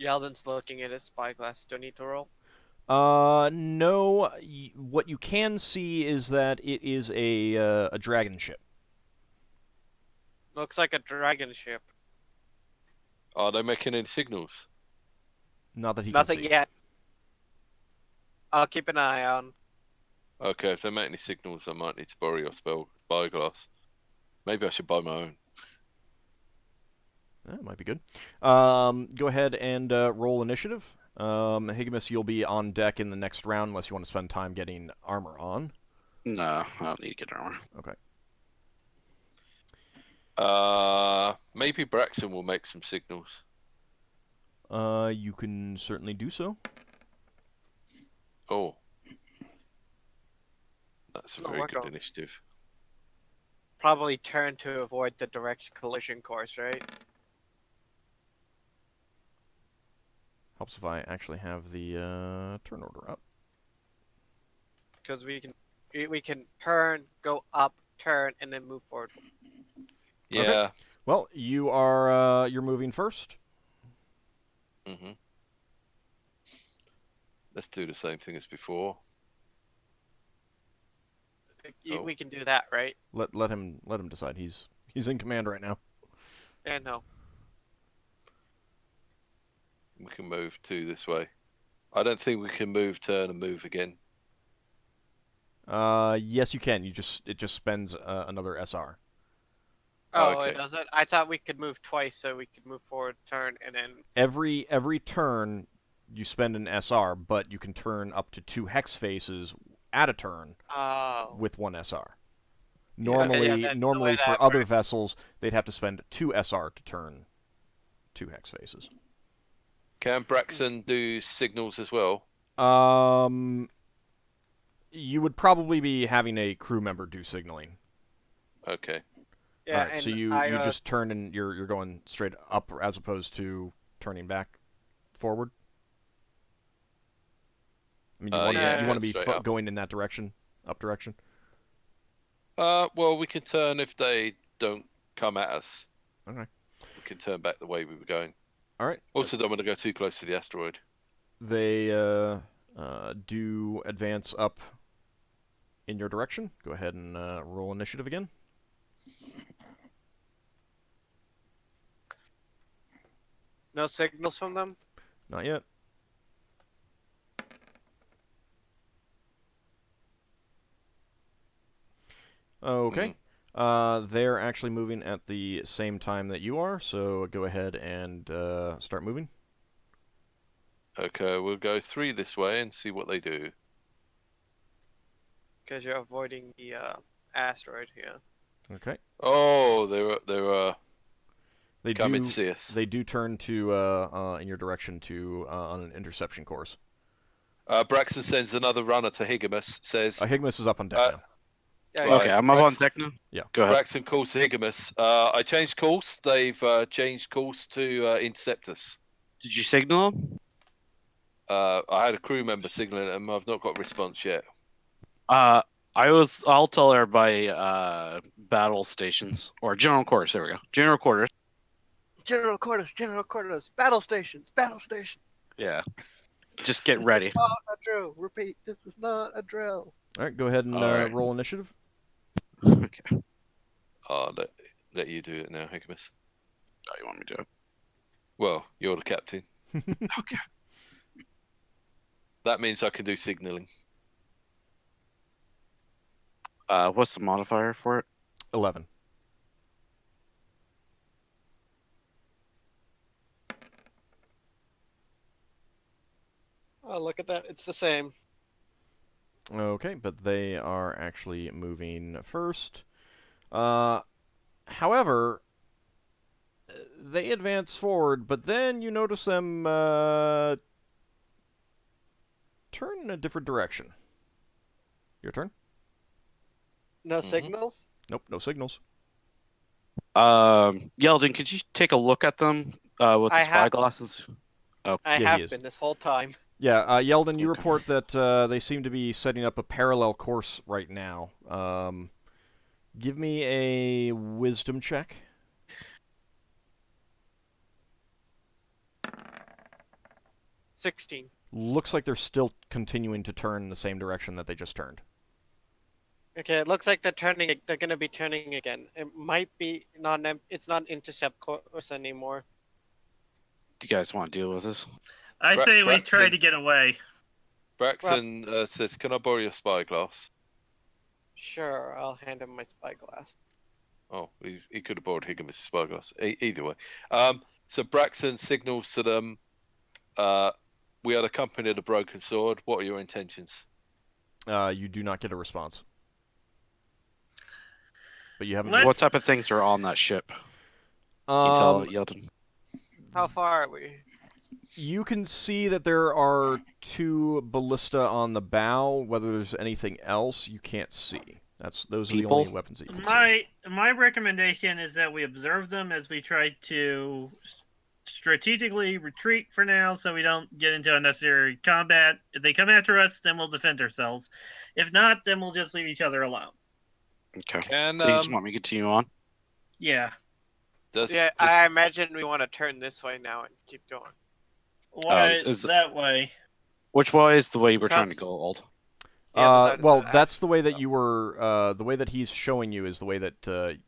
Yeldan's looking at his spyglass. Do I need to roll? No. What you can see is that it is a dragon ship. Looks like a dragon ship. Are they making any signals? Not that he Nothing can see. yet. I'll keep an eye on. Okay, if they make any signals, I might need to borrow your spyglass. Maybe I should buy my own. That might be good. Go ahead and roll initiative. Higgimus, you'll be on deck in the next round unless you want to spend time getting armor on. No, I don't need to get armor. Okay. Maybe Braxon will make some signals. You can certainly do so. Oh. That's a No, very work good on. initiative. Probably turn to avoid the direct collision course, right? Helps if I actually have the turn order up. Because we can turn, go up, turn, and then move forward. Yeah. Okay. Well, you're moving first. Mm-hmm. Let's do the same thing as before. Oh. We can do that, right? Let him decide. He's in command right now. Yeah, no. We can move 2 this way. I don't think we can move, turn, and move again. Yes, you can. It just spends another SR. Oh, Okay. it doesn't? I thought we could move twice, so we could move forward, turn, and then... Every turn, you spend an SR, but you can turn up to 2 hex faces at a turn with 1 SR. Normally, Okay, yeah, normally for other vessels, they'd have to spend 2 SR to turn 2 hex faces. Can Braxon do signals as well? You would probably be having a crew member do signaling. Okay. Yeah, Alright, so and you I, just turn and you're going straight up as opposed to turning back forward. I mean, you want to be going in that direction, up direction. Well, we can turn if they don't come at us. Okay. We can turn back the way we were going. All right. Also, don't want to go too close to the asteroid. They do advance up in your direction. Go ahead and roll initiative again. No signals from them? Not yet. Okay. They're actually moving at the same time that you are, so go ahead and start moving. Okay, we'll go 3 this way and see what they do. Because you're avoiding the asteroid here. Okay. Oh, they They coming do. to see us. They do turn to in your direction to on an interception course. Braxton sends another runner to Higgimus. Says Higgimus is up on deck now. Yeah, Right. Okay, I'm up on deck now. Yeah. Go ahead. Braxton calls to Higgimus. I changed course. They've changed course to intercept us. Did you signal him? I had a crew member signaling them. I've not got a response yet. I'll tell everybody battle stations or general quarters. There we go. General quarters. General quarters, battle stations. Yeah. Just get ready. This is not a drill. Repeat, this is not a drill. All right, go ahead and All right. roll initiative. Okay. I'll let you do it now, Higgimus. Oh, you want me to do it? Well, you're the captain. Okay. That means I can do signaling. What's the modifier for it? 11. Oh, look at that. It's the same. Okay, but they are actually moving first. However, they advance forward, but then you notice them turn in a different direction. Your turn? No signals? Nope, no signals. Yeldan, could you take a look at them with the I have- spyglasses? I Yeah, he have is. been this whole time. Yeah, Yeldan, you Okay. report that they seem to be setting up a parallel course right now. Give me a wisdom check. $16. Looks like they're still continuing to turn in the same direction that they just turned. Okay, it looks like they're turning. They're gonna be turning again. It might be not. It's not intercept course anymore. Do you guys want to deal with this? I say we try Braxon. to get away. Braxon says, "Can I borrow your spyglass?" Sure, I'll hand him my spyglass. Oh, he could have borrowed Higgimus' spyglass. Either way. So Braxon signals to them, "We are the company of the Broken Sword. What are your intentions?" You do not get a response. But you haven't. What type of things are on that ship? Can you tell Yeldan? How far are we? You can see that there are 2 ballista on the bow. Whether there's anything else, you can't see. Those are the only People? weapons that you can see. My recommendation is that we observe them as we try to strategically retreat for now, so we don't get into unnecessary combat. If they come after us, then we'll defend ourselves. If not, then we'll just leave each other alone. Okay. Can So you just want me to continue on? Yeah. I imagine we want to turn this way now and keep going. Why is- that way? Which way is the way we're trying to go, Old? The other side of Well, that that's the way axis, that you were. The way that he's showing you is the way that the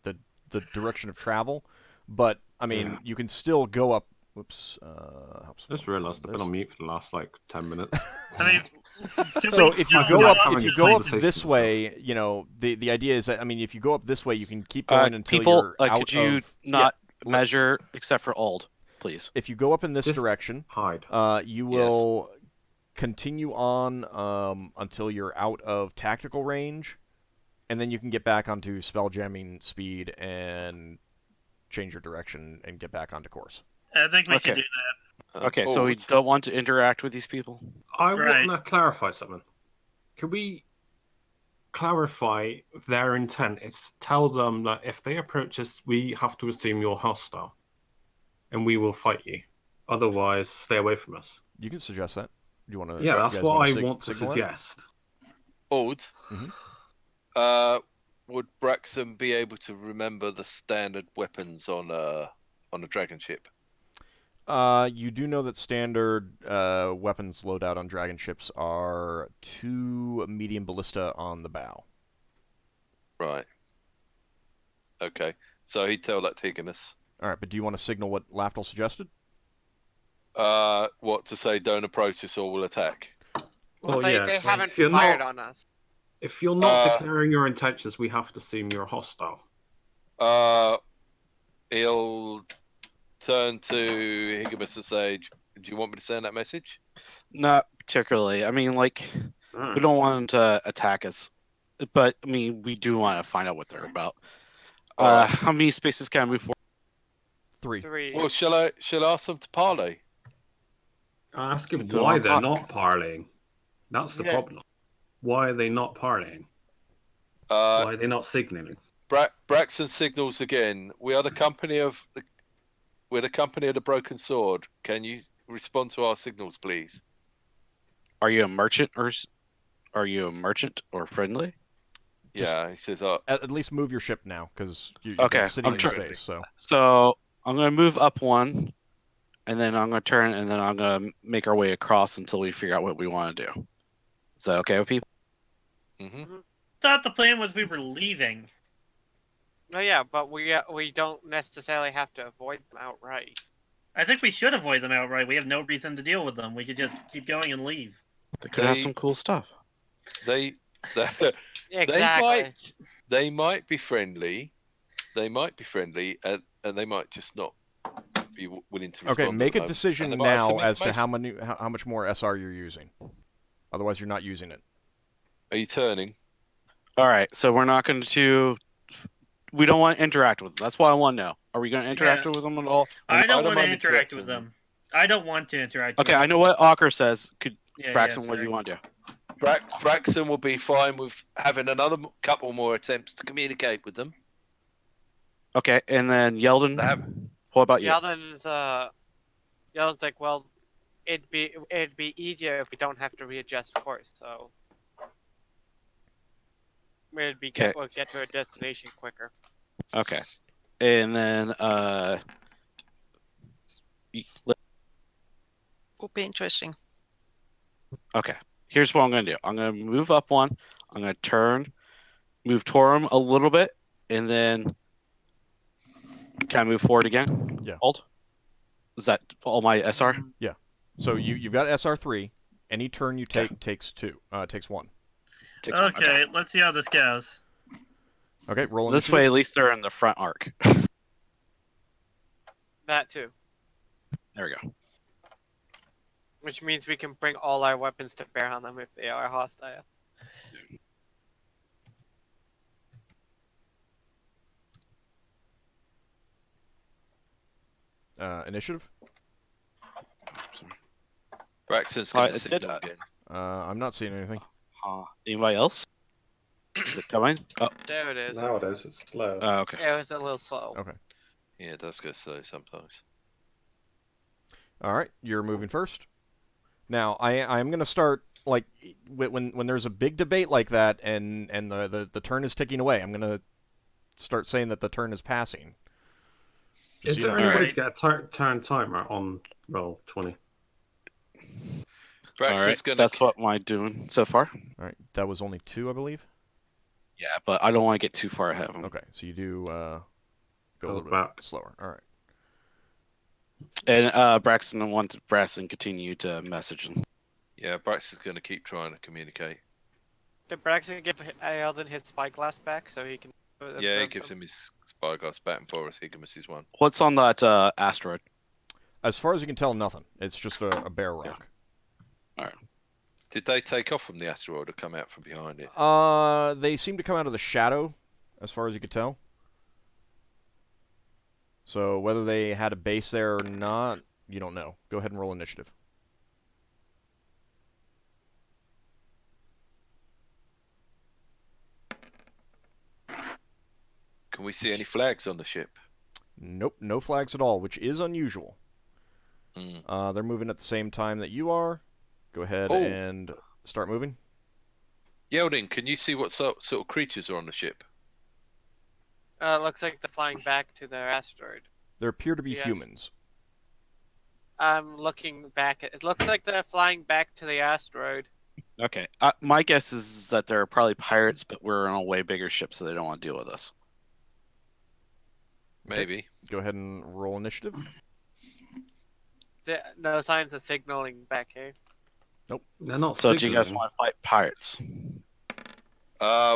direction of travel. But I mean, you can still go up. Whoops. Just realised I've been on mute for the last 10 minutes. I mean, So if you go up, having a conversation this with way, the idea is that if you go up this way, you can keep going until people, you're out could you of. not measure except for Old, please? If you go up in this Just direction, hide. you will continue on until you're out of tactical range, and then you can get back onto spelljamming speed and change your direction and get back onto course. I think we should Okay. do that. Okay, so we don't want to interact with these people? I Right. want to clarify something. Can we clarify their intent? It's tell them that if they approach us, we have to assume you're hostile, and we will fight you. Otherwise, stay away from us. You can suggest that. Do you want to? Yeah, that's you guys what wanna I want to signal it? suggest. Old. Mhm. Would Braxon be able to remember the standard weapons on a dragon ship? You do know that standard weapons loadout on dragon ships are 2 medium ballista on the bow. Right. Okay. So he'd tell that to Higgimus. All right, but do you want to signal what Lafdul suggested? What to say? Don't approach us or we'll attack. Well, Oh, they yeah, haven't if you're fired not- on us. If you're not declaring your intentions, we have to assume you're hostile. He'll turn to Higgimus and say, "Do you want me to send that message?" Not particularly. I mean, we don't want them to attack us, but I mean, we do want to find out what they're about. Alright. How many spaces can I move forward? 3. 3. Well, shall I ask them to parley? Ask him It's why on they're top. not parleying. That's the Yeah. problem. Why are they not parleying? Uh, Why are they not signaling? Braxon signals again. We're the company of the Broken Sword. Can you respond to our signals, please? Are you a merchant or friendly? Just- Yeah, he says, At least move your ship now, because you're Okay, sitting I'm in trying- space. So So I'm going to move up one, and then I'm gonna turn, and then I'm gonna make our way across until we figure out what we want to do. Is that okay with people? Mm-hmm. Thought the plan was we were leaving. No, yeah, but we don't necessarily have to avoid them outright. I think we should avoid them outright. We have no reason to deal with them. We could just keep going and leave. They could have some cool stuff. They Exactly. they might be friendly. They might be friendly, and they might just not be willing to respond. Okay, make at a the moment. decision And they might have now some as to information. how much more SR you're using. Otherwise, you're not using it. Are you turning? All right, so we're not going to. We don't want to interact with them. That's what I want to know. Are we going to interact with them at all? I don't want to mind interact with interacting. them. I don't want to interact Okay, with I them. know what Ockar says. Yeah, Braxon, yeah, what do you sorry. want to do? Braxon will be fine with having another couple more attempts to communicate with them. Okay, and then Yeldan. What about you? Yeldan's like, well, it'd be easier if we don't have to readjust course. So we'll get to our destination quicker. Okay, and then Will be interesting. okay. Here's what I'm going to do. I'm going to move up one. I'm going to turn, move Torum a little bit, and then can I move forward again? Yeah. Alt? Is that all my SR? Yeah. So you've got SR3. Any turn you take takes one. Okay, let's see how this goes. Okay, roll This initiative. way, at least they're in the front arc. That too. There we go. Which means we can bring all our weapons to bear on them if they are hostile. Initiative. Braxton's going to it signal did that. again. I'm not seeing anything. Anybody else? Is it coming? Oh, There it is. Nowadays it's slow. okay. It was a little slow. Okay. Yeah, it does go slow sometimes. All right, you're moving first. Now, I'm going to start, like, when there's a big debate like that and the turn is ticking away, I'm going to start saying that the turn is passing. Is Just so there you know. any way Alright. to get a turn timer on roll 20? All Braxton's right. going to. That's what I'm doing so far. All right, that was only 2, I believe. Yeah, but I don't want to get too far ahead of them. Okay, so you do go a Go little back. bit slower. All right. And Braxton continue to message them. Yeah, Braxton's going to keep trying to communicate. Did Braxton give Yeldan his spyglass back so he can? Yeah, he observe gives them? him his spyglass back and Boris Higgimus' one. What's on that asteroid? As far as you can tell, nothing. It's just a bare rock. Did they take off from the asteroid or come out from behind it? They seem to come out of the shadow, as far as you could tell. So whether they had a base there or not, you don't know. Go ahead and roll initiative. Can we see any flags on the ship? Nope, no flags at all, which is unusual. Mm. They're moving at the same time that you are. Go ahead Oh. and start moving. Yeldan, can you see what sort of creatures are on the ship? Looks like they're flying back to their asteroid. There appear to be Yes. humans. I'm looking back. It looks like they're flying back to the asteroid. Okay. My guess is that they're probably pirates, but we're on a way bigger ship, so they don't want to deal with us. Maybe. Go ahead and roll initiative. No signs of signaling back here. They're not So do you guys signaling. want to fight pirates?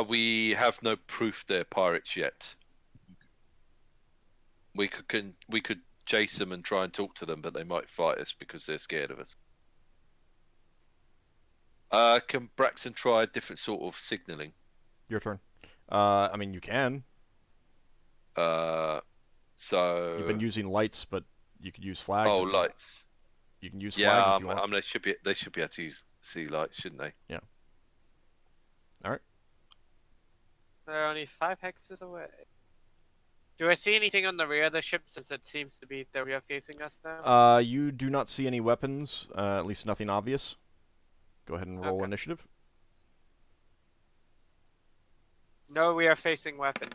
We have no proof they're pirates yet. We could chase them and try and talk to them, but they might fight us because they're scared of us. Can Braxton try a different sort of signaling? Your turn. I mean, you can. So You've been using lights, but you could use flags. oh, if you- lights. You can use Yeah, flags if you want. they should be able to see lights, shouldn't they? They're only 5 hexes away. Do I see anything on the rear of the ship since it seems to be the rear facing us now? You do not see any weapons, at least nothing obvious. Go ahead and roll Okay. initiative. No rear facing weapon.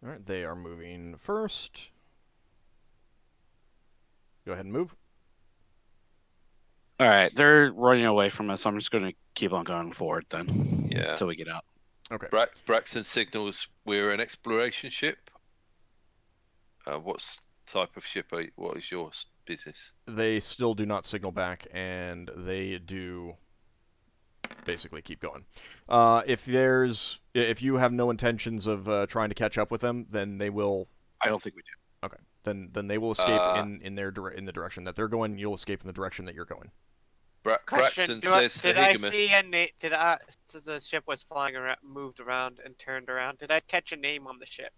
All right, they are moving first. Go ahead and move. All right, they're running away from us. I'm just going to keep on going forward then. Yeah. Until we get out. Okay. Braxon signals we're an exploration ship. What type of ship are you? What is your business? They still do not signal back, and they do basically keep going. If you have no intentions of trying to catch up with them, then they will. I don't think we do. Okay. Then they will escape in the direction that they're going. You'll escape in the direction that you're going. Braxton Question: says Did to I Higgimus. see a name? So the ship was flying around, moved around, and turned around. Did I catch a name on the ship?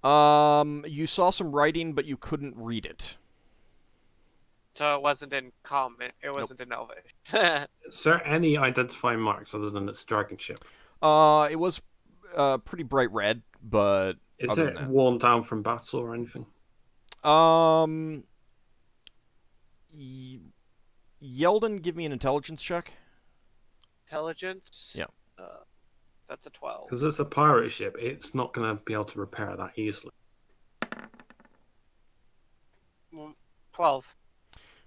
You saw some writing, but you couldn't read it. So it wasn't in common. It wasn't in Elvish. Is there any identifying marks other than its dragon ship? It was pretty bright red, but Is other it than worn down from battle or anything? that, Yeldan, give me an intelligence check. Intelligence. Yeah. That's a 12. Because it's a pirate ship, it's not going to be able to repair that easily. 12.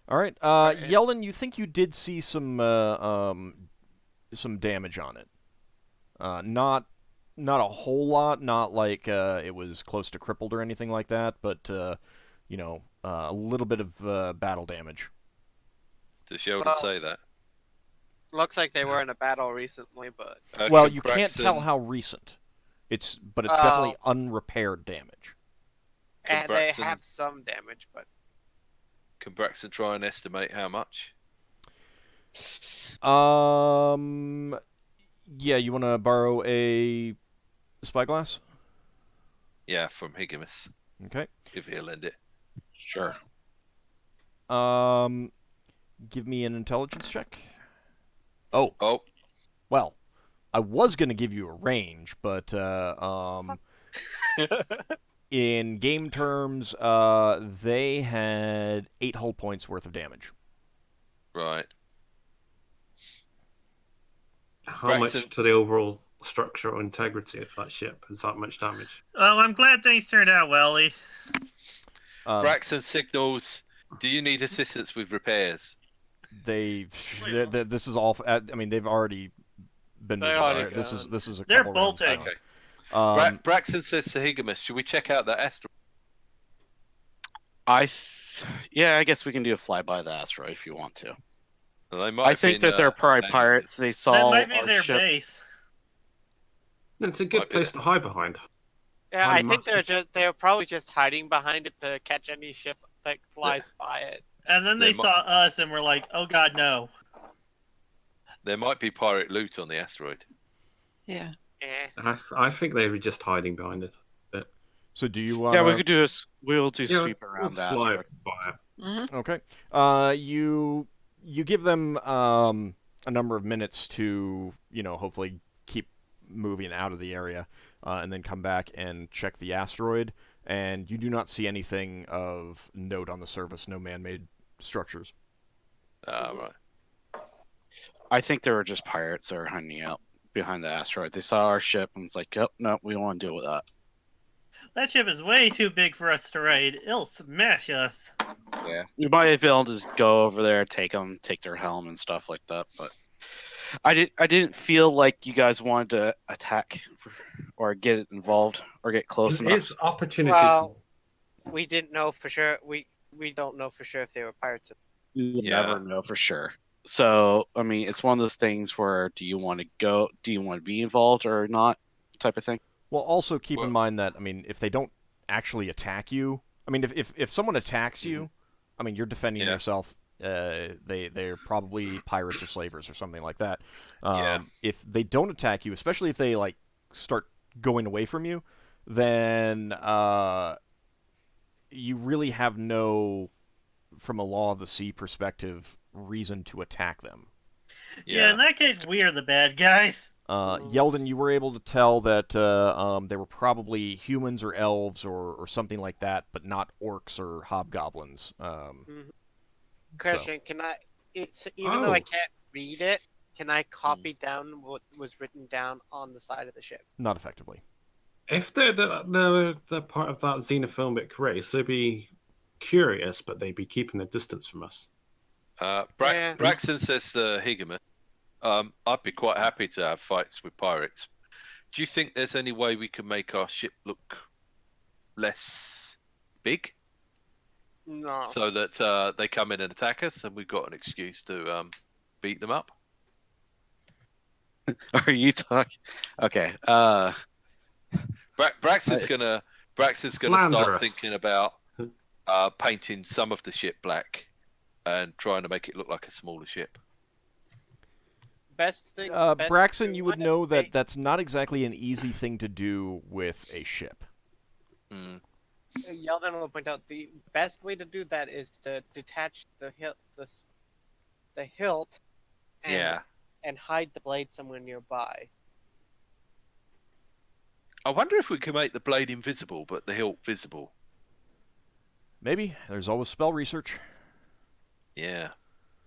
All right. Alright. Yeldan, you think you did see some damage on it? Not a whole lot. Not like it was close to crippled or anything like that, but a little bit of battle damage. Does Yeldan Well, say that? Looks like they were in a battle recently, but Well, Can you can't tell Braxton- how recent. It's definitely unrepaired damage. Can they Braxton- have some damage. But Can Braxton try and estimate how much? Yeah, you want to borrow a spyglass? Yeah, from Higgimus, Okay. if he'll lend it. Sure. Give me an intelligence check. Oh, Oh, well, I was gonna give you a range, but in game terms, they had 8 hull points worth of damage. right. How Braxton- much to the overall structure or integrity of that ship is that much damage? Well, I'm glad things turned out well. Braxton signals. Do you need assistance with repairs? This is all. I mean, they've already been. They moving, already right? This is a They're couple rounds bolting. down. Okay. Braxton says to Higgimus, should we check out that asteroid? Yeah, I guess we can do a flyby of the asteroid if you want to. Well, they might I have think been, that they're probably landing pirates. They That saw might be our their ship. base. It's a good Might be place to hide behind. yeah, I think Massive. they're probably just hiding behind it to catch any ship that flies by it. And then they They mi- saw us and were like, "Oh God, no!" There might be pirate loot on the asteroid. Yeah. Eh. I think they were just hiding behind it. So do you want? Yeah, we could do we'll do Yeah, sweep we'll around the fly asteroid. by it. Mm-hmm. Okay. You give them a number of minutes to hopefully keep moving out of the area, and then come back and check the asteroid. And you do not see anything of note on the surface. No man-made structures. Right. I think they were just pirates that were hiding out behind the asteroid. They saw our ship and it's like, "Yep, no, we don't want to deal with that." That ship is way too big for us to raid. It'll smash us. Yeah, we might have been able to just go over there, take their helm and stuff like that. But I didn't feel like you guys wanted to attack or get involved or get close enough. It's opportunity. Well, we didn't know for sure. We don't know for sure if they were pirates. You will Yeah. never know for sure. So I mean, it's one of those things where do you want to go? Do you want to be involved or not? Type of thing. Well, also keep Well- in mind that if they don't actually attack you, if someone attacks you, you're defending Yeah. yourself. They're probably pirates or slavers or something like that. Yeah. If they don't attack you, especially if they start going away from you, then you really have no, from a law of the sea perspective, reason to attack them. Yeah, in that case, we are the bad guys. Yeldan, you were able to tell that they were probably humans or elves or something like that, but not orcs or hobgoblins. Question: Can I? Even though I Oh. can't read it, can I copy down what was written down on the side of the ship? Not effectively. If they're part of that xenophobic race, they'd be curious, but they'd be keeping a distance from us. Yeah. Braxon says to Higgimus, I'd be quite happy to have fights with pirates. Do you think there's any way we can make our ship look less big? No. So that they come in and attack us and we've got an excuse to beat them up? Are you talking? Okay. Braxton's gonna start Slanderous. thinking about painting some of the ship black and trying to make it look like a smaller ship. Best thing. Braxon, you would know that that's not exactly an easy thing to do with a ship. Mm. Yeldan will point out the best way to do that is to detach the hilt, and hide the blade somewhere nearby. I wonder if we can make the blade invisible, but the hilt visible. Maybe. There's always spell research. Yeah.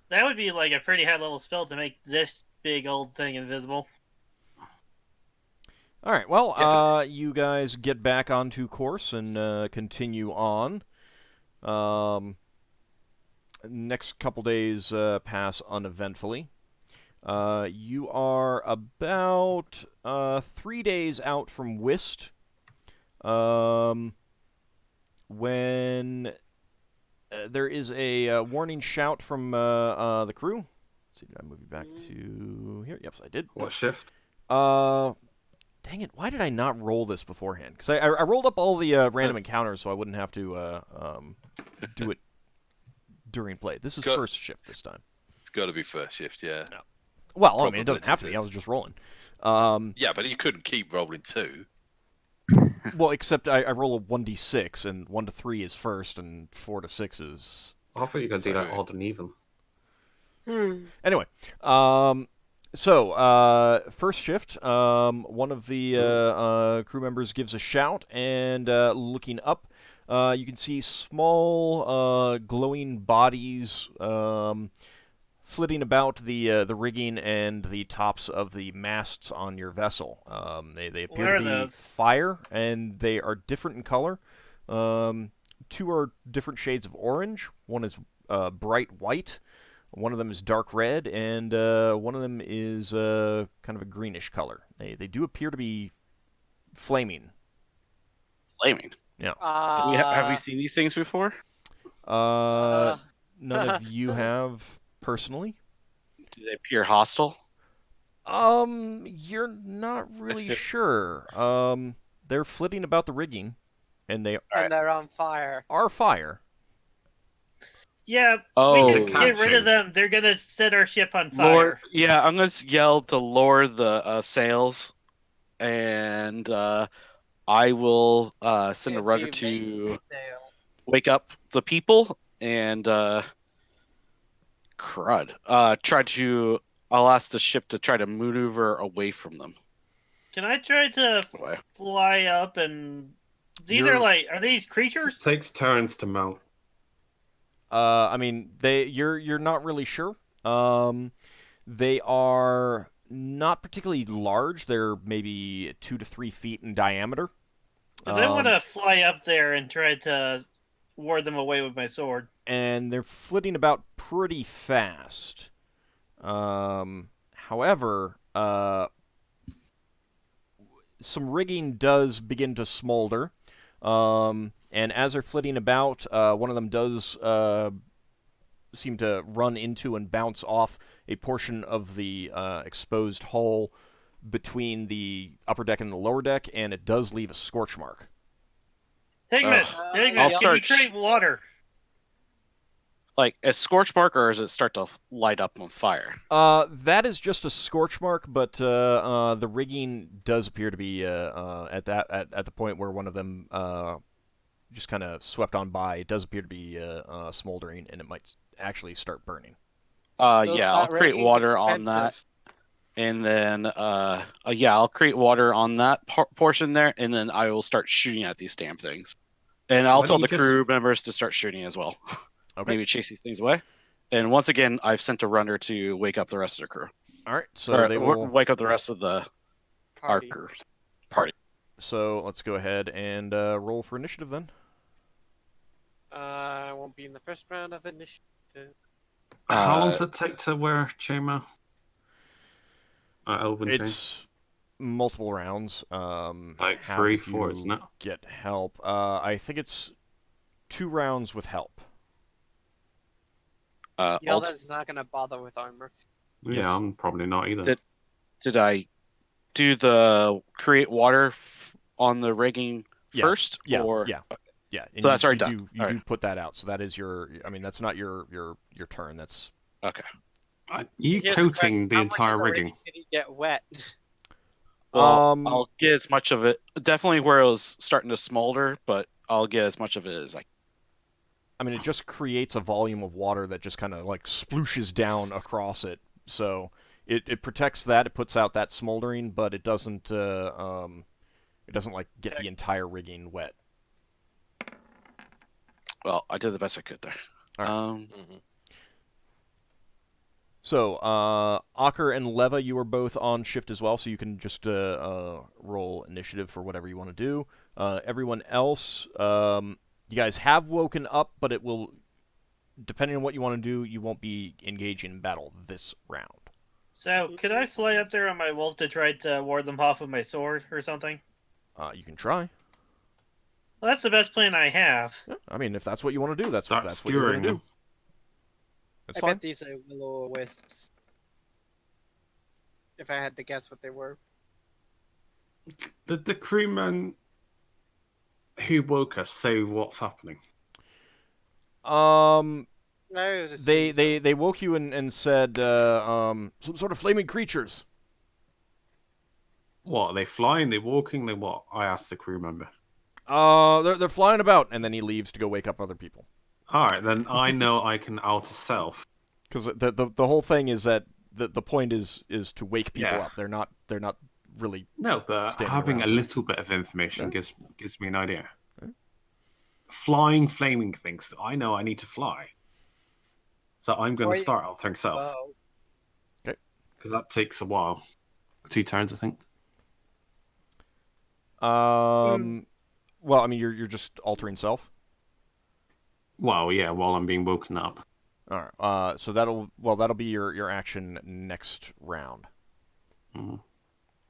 That would be like a pretty high level spell to make this big old thing invisible. All right. Well, you guys get back onto course and continue on. Next couple days pass uneventfully. You are about 3 days out from Whist, when there is a warning shout from the crew. Let's see, did I move you back to here? Yep, I did. What shift? Dang it, why did I not roll this beforehand? Because I rolled up all the random encounters so I wouldn't have to do it during play. This is first shift this time. It's got to be first shift, yeah. No. Well, I mean, it doesn't have to be. I was just rolling. Yeah, but you couldn't keep rolling 2. Well, except I roll a 1d6, and 1 to 3 is first, and 4 to 6 is... I thought you could do that odd and even. Anyway, so first shift, one of the crew members gives a shout, and looking up, you can see small glowing bodies flitting about the rigging and the tops of the masts on your vessel. They appear to be fire, and they are different in color. 2 are different shades of orange. One is bright white. One of them is dark red, and one of them is kind of a greenish color. They do appear to be flaming. Flaming? Yeah. Have we seen these things before? None of you have personally. Do they appear hostile? You're not really sure. They're flitting about the rigging, and they're on fire. Are fire. Yeah, Oh, we can get rid of them. They're gonna set our ship on fire. I'm gonna yell to lower the sails, and I will send a rudder to wake up the people and crud. I'll ask the ship to try to maneuver away from them. Can I try to fly up and? Are these creatures? It takes turns to mount. I mean, you're not really sure. They are not particularly large. They're maybe 2 to 3 feet in diameter. Because I want to fly up there and try to ward them away with my sword. And they're flitting about pretty fast. However, some rigging does begin to smolder. And as they're flitting about, one of them does seem to run into and bounce off a portion of the exposed hull between the upper deck and the lower deck, and it does leave a scorch mark. Higgimus, can you create water? Like a scorch mark, or does it start to light up on fire? That is just a scorch mark, but the rigging does appear to be at the point where one of them just kind of swept on by. It does appear to be smoldering, and it might actually start burning. I'll create water on that, and then I'll create water on that portion there, and then I will start shooting at these damn things, and I'll tell the crew members to start shooting as well. Okay. Maybe chase these things away. And once again, I've sent a runner to wake up the rest of the crew. All right, so they will wake up the rest of the party. Party. so let's go ahead and roll for initiative then. I won't be in the first round of initiative. How long does it take to wear chainmail? Elven chain? It's multiple rounds. Like half 3, if 4, you isn't it? get help. I think it's 2 rounds with help. Yeldan's not gonna bother with armor. Yeah, Yes. I'm probably not either. Did I do the create water on the rigging first? Yeah, or... yeah. Yeah, and So that's already you done. do do put that out. So that is your. I mean, that's not your turn. That's Okay. You Here's coating question, the how much entire of the rigging? Did he get wet? Well, I'll get as much of it. Definitely where it was starting to smolder, but I'll get as much of it as I mean, it just creates a volume of water that just kind of like splooshes down across it. So it protects that. It puts out that smoldering, but it doesn't like get the entire rigging wet. Well, I did the best I could there. All right. So, Ockar and Leva, you are both on shift as well, so you can just roll initiative for whatever you want to do. Everyone else, you guys have woken up, but it will, depending on what you want to do, you won't be engaging in battle this round. So, could I fly up there on my wolf to try to ward them off with my sword or something? You can try. Well, that's the best plan I have. Yeah, I mean, if that's what you want to do, that's what you're skewering going to do. That's I fine. bet these are will-o-wisps. If I had to guess what they were. Did the crewmen who woke us say what's happening? No, it was just They woke you and said some sort of flaming creatures. What, are they flying, they walking, they what? I asked the crew member. They're flying about, and then he leaves to go wake up other people. Alright, then I know I can outer self. Because the whole thing is that the point is to wake people Yeah. up. They're not really. No, but standing having around. a little bit of information Yeah. gives me an idea. Yeah. Flying, flaming things. I know I need to fly. So I'm going to start altering self. Oh. Okay. Because that takes a while. 2 turns, I think. Well, I mean, you're just altering self. Well, yeah, while I'm being woken up. All right. So that'll be your action next round. Mm.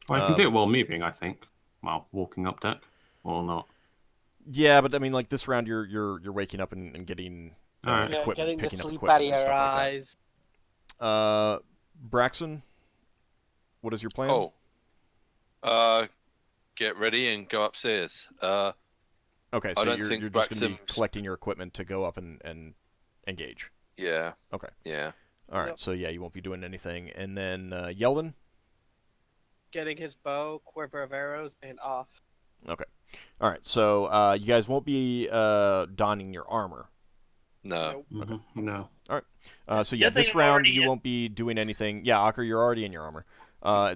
Well, I can do it while moving, I think. Well, walking up deck, or not. Yeah, but I mean, like this round, you're waking up and getting Alright. Yeah, equipment, getting the picking up sleep equipment out of and your stuff like that. eyes. Braxon, what is your plan? Get ready and go upstairs. Okay, so I don't you're think just going to be Braxon's- collecting your equipment to go up and engage. Yeah. Okay. Yeah. All right, Yep. so yeah, you won't be doing anything. And then Yeldan? Getting his bow, quiver of arrows, and off. Okay. All right, so you guys won't be donning your armor. No. Nope. Mm-hmm. No. So yeah, Good thing this I'm round already you in. won't be doing anything. Yeah, Ockar, you're already in your armor.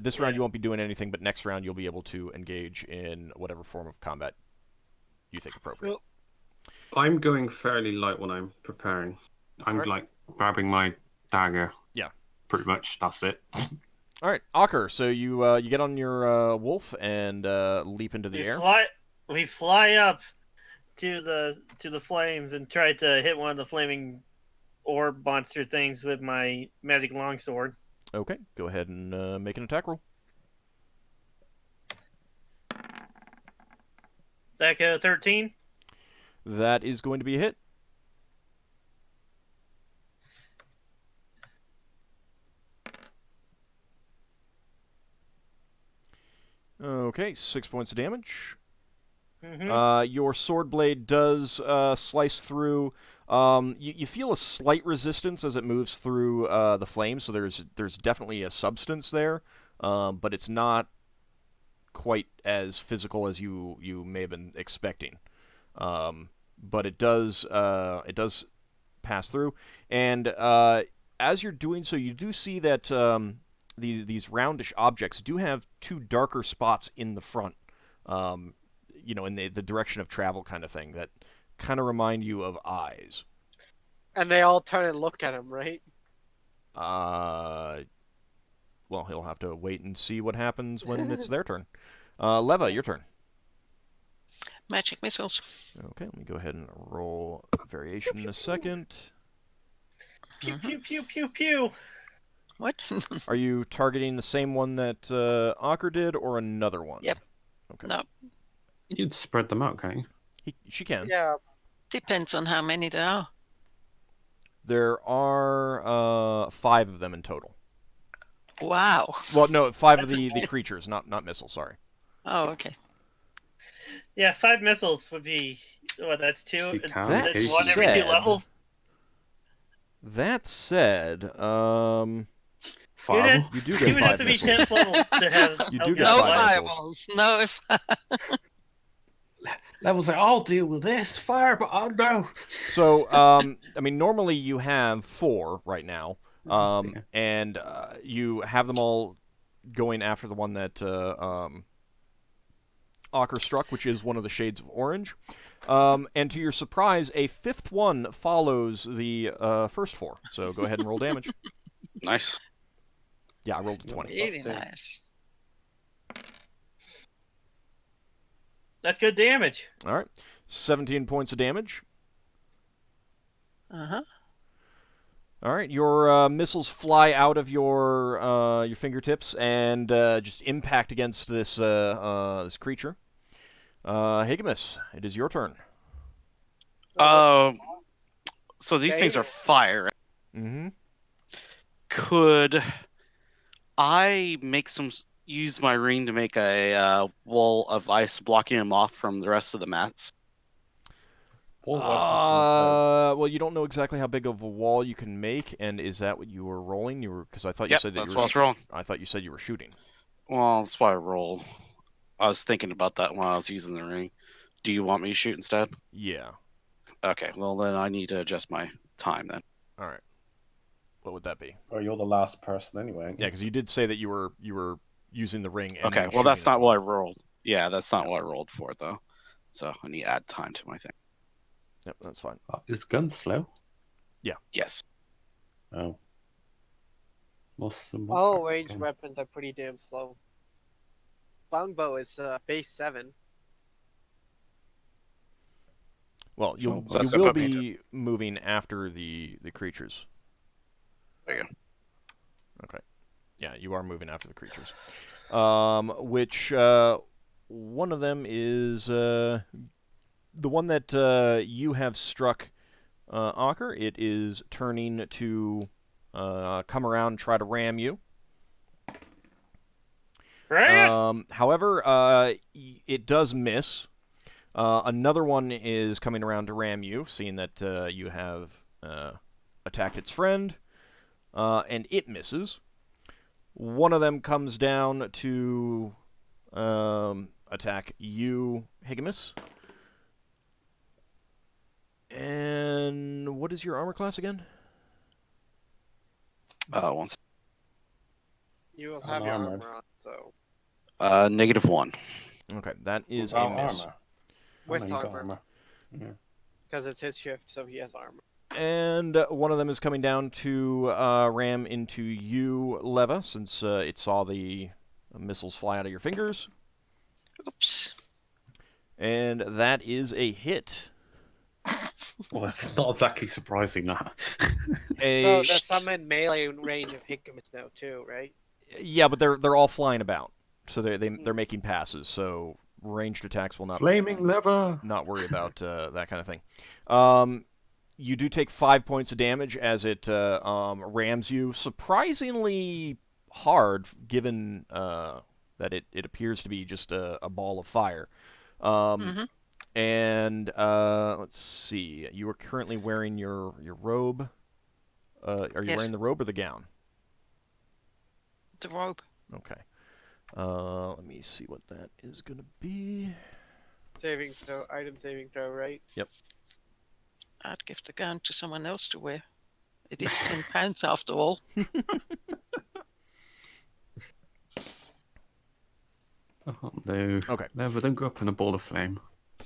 This round you won't be doing anything, but next round you'll be able to engage in whatever form of combat you think appropriate. Well, I'm going fairly light when I'm preparing. I'm Alright. like grabbing my dagger. Yeah. Pretty much, that's it. All right, Ockar, so you get on your wolf and leap into the air. We fly up to the flames and try to hit one of the flaming orb monster things with my magic longsword. Okay, go ahead and make an attack roll. That go 13. That is going to be a hit. Okay, 6 points of damage. Mm-hmm. Your sword blade does slice through. You feel a slight resistance as it moves through the flame, so there's definitely a substance there, but it's not quite as physical as you may have been expecting. But it does pass through, and as you're doing so, you do see that these roundish objects do have 2 darker spots in the front. In the direction of travel kind of thing that kind of remind you of eyes. and they all turn and look at him, right? Well, he'll have to wait and see what happens when it's their turn. Leva, your turn. Magic missiles. Okay, let me go ahead and roll variation in a second. Pew pew pew pew pew. What? Are you targeting the same one that Ockar did, or another one? Yep. Okay. No, You'd spread them out, can't you? She can. Yeah. depends on how many there are. There are 5 of them in total. Wow. Well, no, 5 of the creatures, not missiles. Sorry. Oh, okay. Yeah, 5 missiles would be. What? That's 2. She can, That's Casey. 1 every 2 said- levels. That said, Fireball. you do You get would have 5 to be missiles. 10th level to have. You oh, do get God, No 5 missiles. fireballs. No. If Level's like, I'll deal with this. Fireball. Oh, no. So, I mean, normally you have 4 right now, Yeah. and you have them all going after the one that Ockar struck, which is one of the shades of orange. And to your surprise, a 5th one follows the first 4. So go ahead and roll damage. Nice. Yeah, I rolled a 20. really Plus 2. nice. That's good damage. All right, 17 points of damage. Uh-huh. All right, your missiles fly out of your fingertips and just impact against this this creature. Higgimus, it is your turn. So these things Okay. are fire. Mm-hmm. Could I use my ring to make a wall of ice blocking them off from the rest of the mats? Well, you don't know exactly how big of a wall you can make, and is that what you were rolling? Because I thought you Yep, said that that's you what I were. was rolling. I thought you said you were shooting. Well, that's why I rolled. I was thinking about that while I was using the ring. Do you want me to shoot instead? Yeah. Okay, well then I need to adjust my time then. All right. What would that be? Well, you're the last person anyway. Yeah, because you did say that you were using the ring. And Okay, then well that's shooting not at what I them. rolled. Yeah, that's not what I rolled for it though. So I need to add time to my thing. Yep, that's fine. Is gun slow? Yes. Oh. What's the All ranged weapons are pretty damn slow. Longbow is base 7. Well, you So that's you gonna will put me be moving after the creatures. There you go. Okay. Yeah, you are moving after the creatures. Which one of them is the one that you have struck, Ockar. It is turning to come around and try to ram you. Right? However, it does miss. Another one is coming around to ram you, seeing that you have attacked its friend, and it misses. One of them comes down to attack you, Higgimus. And what is your armor class again? One sec. You will have your Unarmored. armor on, so. -1. Okay, that is Without a miss. armor. With Oh, no, you got armor. Yeah. Because it's his shift, so he has armor. And one of them is coming down to ram into you, Leva, since it saw the missiles fly out of your fingers. Oops. And that is a hit. Well, it's not exactly surprising, that. A So there's some in melee range of Higgimus now too, right? yeah, but they're all flying about, so they're making passes. So ranged attacks will not Flaming lever! not worry about that kind of thing. You do take 5 points of damage as it rams you surprisingly hard, given that it appears to be just a ball of fire. And let's see. You are currently wearing your robe. Are you Yes. wearing the robe or the gown? The robe. Okay. Let me see what that is going to be. Saving throw, item saving throw, right? I'd give the gown to someone else to wear. It is 10 pounds after all. Oh, no. Okay. Lever, don't go up in a ball of flame.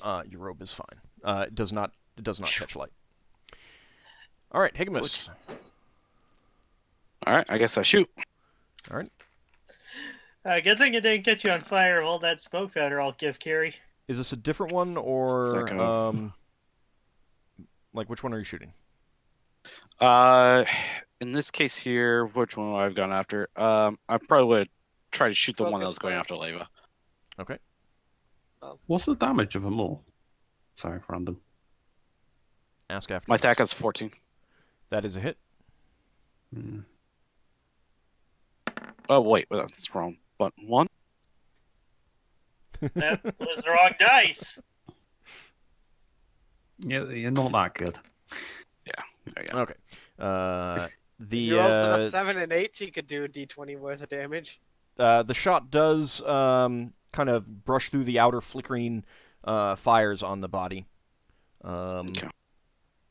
Your robe is fine. It does not catch light. All right, Higgimus. All right, I guess I shoot. All right. Good thing it didn't get you on fire of all that smoke powder I'll give Carrie. Is this a different one, or Second. like which one are you shooting? In this case here, which one I've gone after? I probably would try to shoot the one that Focus was going fire. after Leva. Okay. What's the damage of them all? Sorry, random. Ask after. My this. attack is 14. That is a hit. Hmm. Oh wait, that's wrong. But 1. That was the wrong dice. Yeah, you're not that good. Yeah. Okay. If you rolled enough The 7 and 8, he could do a d20 worth of damage. the shot does kind of brush through the outer flickering fires on the body. Okay.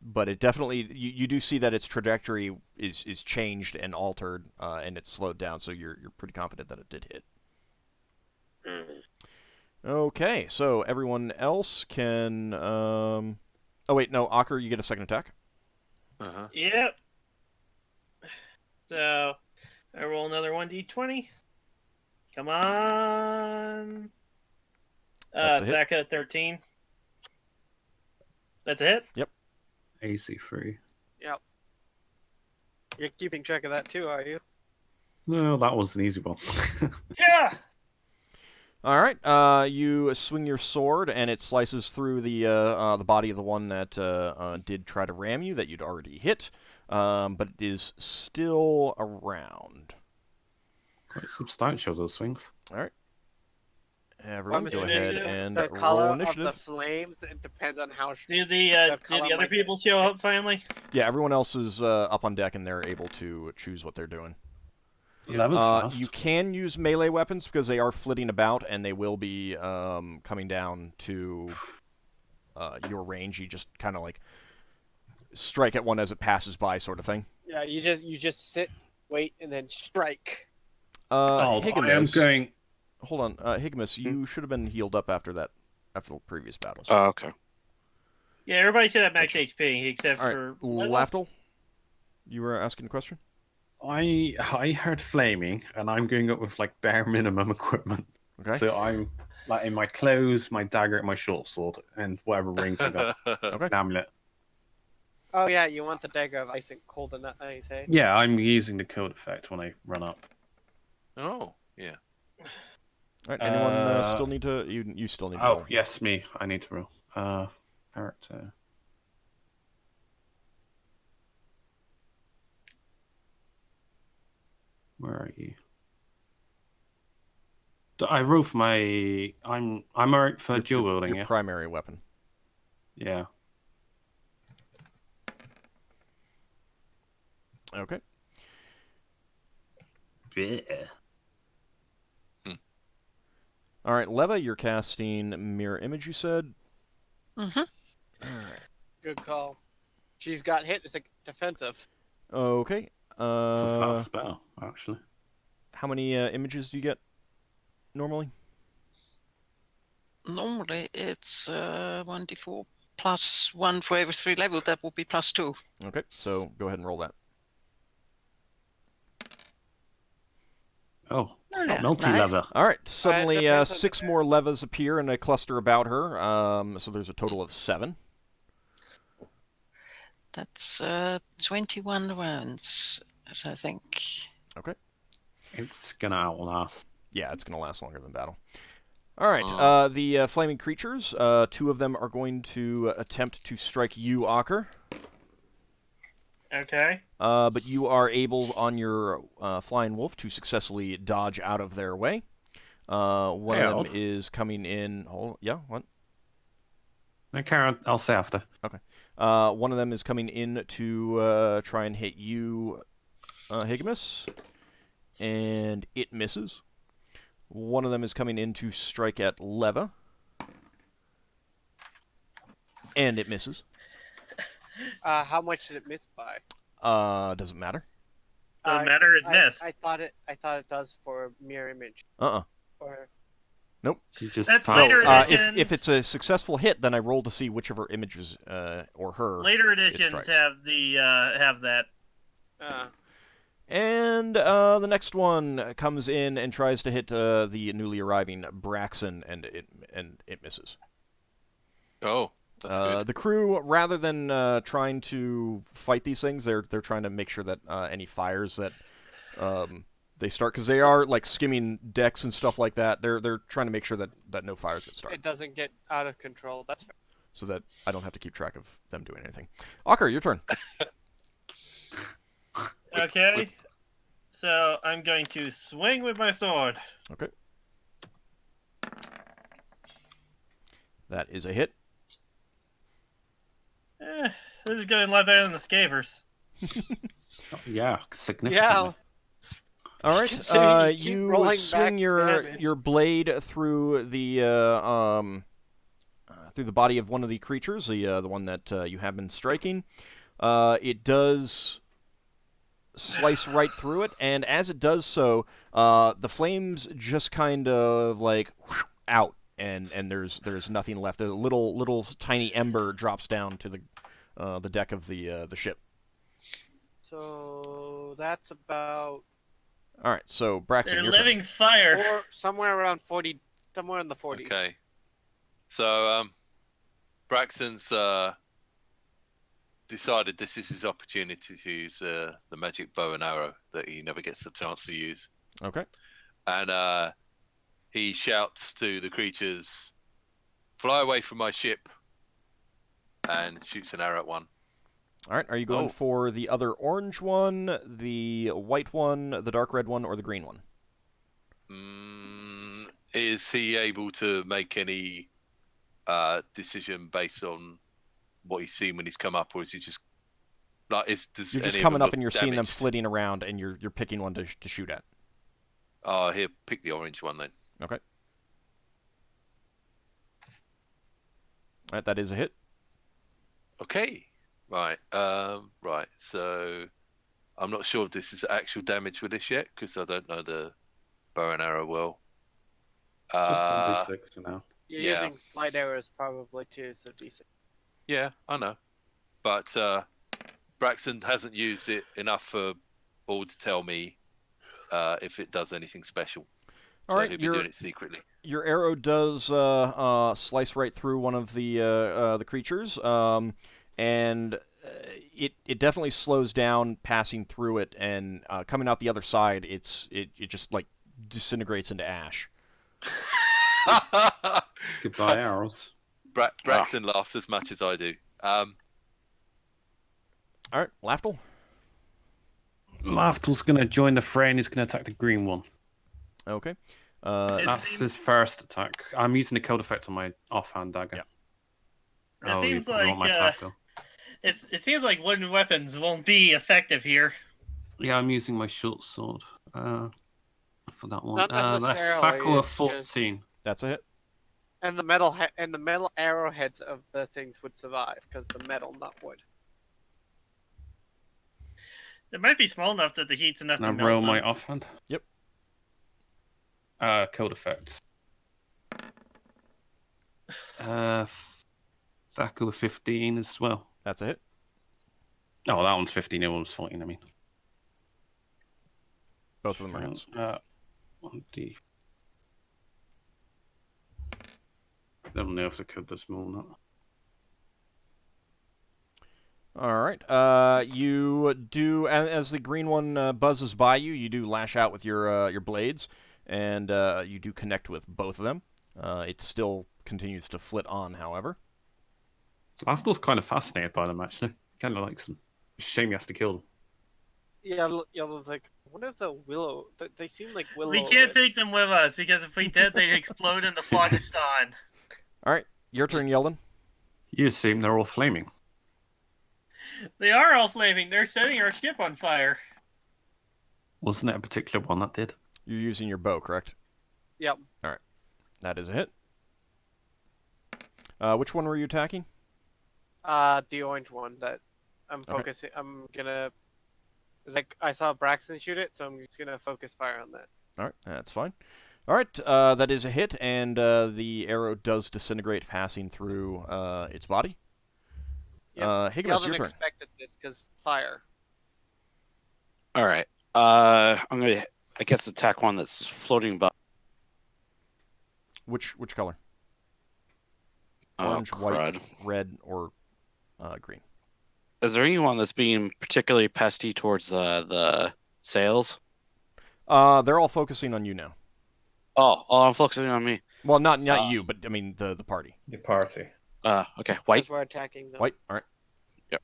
But it definitely you do see that its trajectory is changed and altered, and it's slowed down. So you're pretty confident that it did hit. Okay, so everyone else can. Oh wait, no, Ockar, you get a second attack. Uh-huh. Yep. So I roll another 1d20. Come on. That's a hit. Attack at 13. That's a hit? AC3. Yep. You're keeping track of that too, are you? No, that was an easy one. Yeah! All right, you swing your sword, and it slices through the body of the one that did try to ram you, that you'd already hit, but it is still around. Quite substantial, those swings. All right, everyone, I'm go assuming ahead initiative. and the roll color initiative. of the flames, it depends on how Do the the color other might people get- show up finally? Yeah, everyone else is up on deck, and they're able to choose what they're doing. That was fast. You can use melee weapons because they are flitting about, and they will be coming down to your range. You just kind of like strike at one as it passes by, sort of thing. Yeah, you just sit, wait, and then strike. I am Higgimus, going. hold on, Higgimus, you should have been healed up after the previous battles. Oh, okay. Yeah, everybody should have max HP except All right, for Lafdul, you were asking a question. I heard flaming, and I'm going up with like bare minimum equipment. Okay. So I'm like in my clothes, my dagger, and my short sword, and whatever rings I got. Okay. An amulet. Oh yeah, you want the dagger of ice and cold and ice, eh? Yeah, I'm using the code effect when I run up. Oh, yeah. All right. Anyone Uh, still need to? You still need to. Oh roll. yes, me. I need to roll. Character. Where are you? I roll for my. I'm alright for dual wielding. Your Yeah. primary weapon. Yeah. Okay. Yeah. All right, Leva, you're casting mirror image. You said. Mm-hmm. All right. Good call. She's got hit. It's like defensive. Okay. It's a fast spell, actually. How many images do you get normally? Normally it's 1d4 plus 1 for every 3 levels. That would be plus 2. Okay, so go ahead and roll that. Oh, Yeah, multi-leather. All right, suddenly depends on 6 the- more levas appear in a cluster about her. So there's a total of 7. That's 21 rounds, so I think. Okay. It's gonna outlast. Yeah, it's going to last longer than battle. All right, the flaming creatures, 2 of them are going to attempt to strike you, Ockar. Okay. But you are able, on your flying wolf, to successfully dodge out of their way. One of Harold. them is coming in. Yeah, what? No, Karen, I'll say after. One of them is coming in to try and hit you, Higgimus, and it misses. One of them is coming in to strike at Leva, and it misses. How much did it miss by? Doesn't matter. Doesn't matter, it missed. I thought it does for mirror image. Uh-uh. Or She just That's passed. later editions. If it's a successful hit, then I roll to see which of her images, or her. Later editions strikes. have the have that. And the next one comes in and tries to hit the newly arriving Braxon, and it misses. Oh, that's good. The crew, rather than trying to fight these things, they're trying to make sure that any fires that they start, because they are like skimming decks and stuff like that. They're trying to make sure that no fires get started, It doesn't get out of control. That's fair. so that I don't have to keep track of them doing anything. Ockar, your turn. Okay. So I'm going to swing with my sword. Okay. That is a hit. This is going a lot better than the Scavers. Yeah, significantly. Yeah. All right. Considering you keep You rolling swing back your damage. blade through the body of one of the creatures, the one that you have been striking. It does slice right through it, and as it does so, the flames just kind of like out, and there's nothing left. A little tiny ember drops down to the deck of the ship. So that's about All right, so Braxon, They're your turn. living fire. or somewhere around 40, somewhere in the 40s. Okay. So Braxton's decided this is his opportunity to use the magic bow and arrow that he never gets the chance to use. Okay. And he shouts to the creatures, "Fly away from my ship," and shoots an arrow at one. All right, are you going Oh. for the other orange one, the white one, the dark red one, or the green one? Is he able to make any decision based on what he's seen when he's come up, or is he just like does You're just any of coming them up and look you're seeing them damaged? flitting around, and you're picking one to shoot at. Oh, here, pick the orange one then. Okay. All right, that is a hit. Okay. Right. Right. So I'm not sure if this is actual damage with this yet because I don't know the bow and arrow well. Just do 6 for now. You're Yeah. using light arrows probably too, so D6. Yeah, I know. But Braxton hasn't used it enough for Ball to tell me if it does anything special. All So right, he'll be doing it secretly. your arrow does slice right through one of the creatures, and it definitely slows down passing through it, and coming out the other side, it just like disintegrates into ash. Goodbye, arrows. Braxton laughs as much as I do. All right, Lafdul. Lafdul's going to join the fray and he's going to attack the green one. Okay. That's his first attack. I'm using the code effect on my offhand dagger. Yeah. It seems you probably like want my Thaco. it seems like wooden weapons won't be effective here. Yeah, I'm using my short sword for that one. Not That's necessarily, Thaco of it's 14. That's a hit. And the metal arrowheads of the things would survive because the metal, not wood. It might be small enough that the heat's enough And to I melt roll them. my offhand. Yep. Code effects. Thaco of 15 as well. That's a hit. Oh, that one's 15. The other one's 14. I mean, Both of them are hits. 1d. I don't know if the code does more or not. All right. You do as the green one buzzes by you. You do lash out with your blades, and you do connect with both of them. It still continues to flit on, however. Lafdul's kind of fascinated by them, actually. Kind of likes them. Shame he has to kill them. Yeah, Yeldan's like, what are the willow? They seem like willow. We can't take them with us because if we did, they'd explode into Phlogiston. All right, your turn, Yeldan. You assume they're all flaming. They are all flaming. They're setting our ship on fire. Wasn't it a particular one that did? You're using your bow, correct? Yep. All right, that is a hit. Which one were you attacking? The orange one that I'm Okay. focusing. I'm gonna, like, I saw Braxton shoot it, so I'm just gonna focus fire on that. All right, that's fine. All right, that is a hit, and the arrow does disintegrate, passing through its body. Yep. Higgimus, your Yeldan turn. expected this because fire. All right. I'm gonna, I guess, attack one that's floating above. Which color? Orange, white, crud. red, or green. Is there anyone that's being particularly pesty towards the sails? They're all focusing on you now. Oh, I'm focusing on me. Well, not you, but I mean the party. Your party. Okay, white. Because we're attacking them. White. All right. Yep.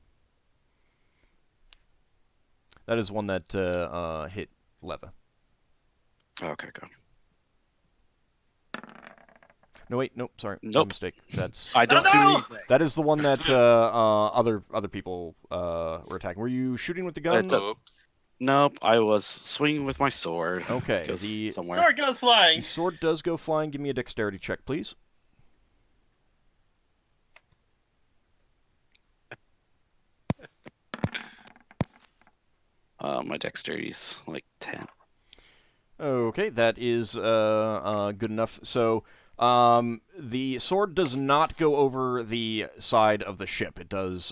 That is one that hit Leva. Okay, good. No, wait, nope, sorry, my Nope. mistake. That's I don't do anything. that is the one that other people were attacking. Were you shooting with the gun? Oops. Nope, I was swinging with my sword. Okay, Goes the somewhere. Sword goes The flying. sword does go flying. Give me a dexterity check, please. My dexterity's like 10. Okay, that is good enough. So the sword does not go over the side of the ship. It does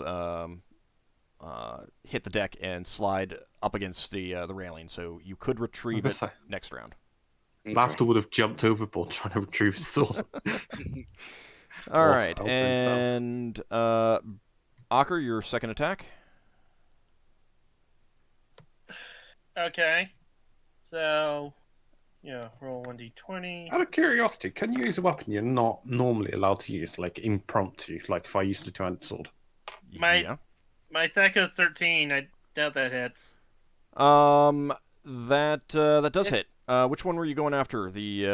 hit the deck and slide up against the railing. So you could retrieve it next round. Okay. Lafdul would have jumped overboard trying to retrieve his sword. All Or right, alter himself. and Ockar, your second attack. Okay. So, roll 1d20. Out of curiosity, can you use a weapon you're not normally allowed to use, like impromptu, like if I used a two-handed sword? My attack is 13. I doubt that hits. That does hit. Which one were you going after? The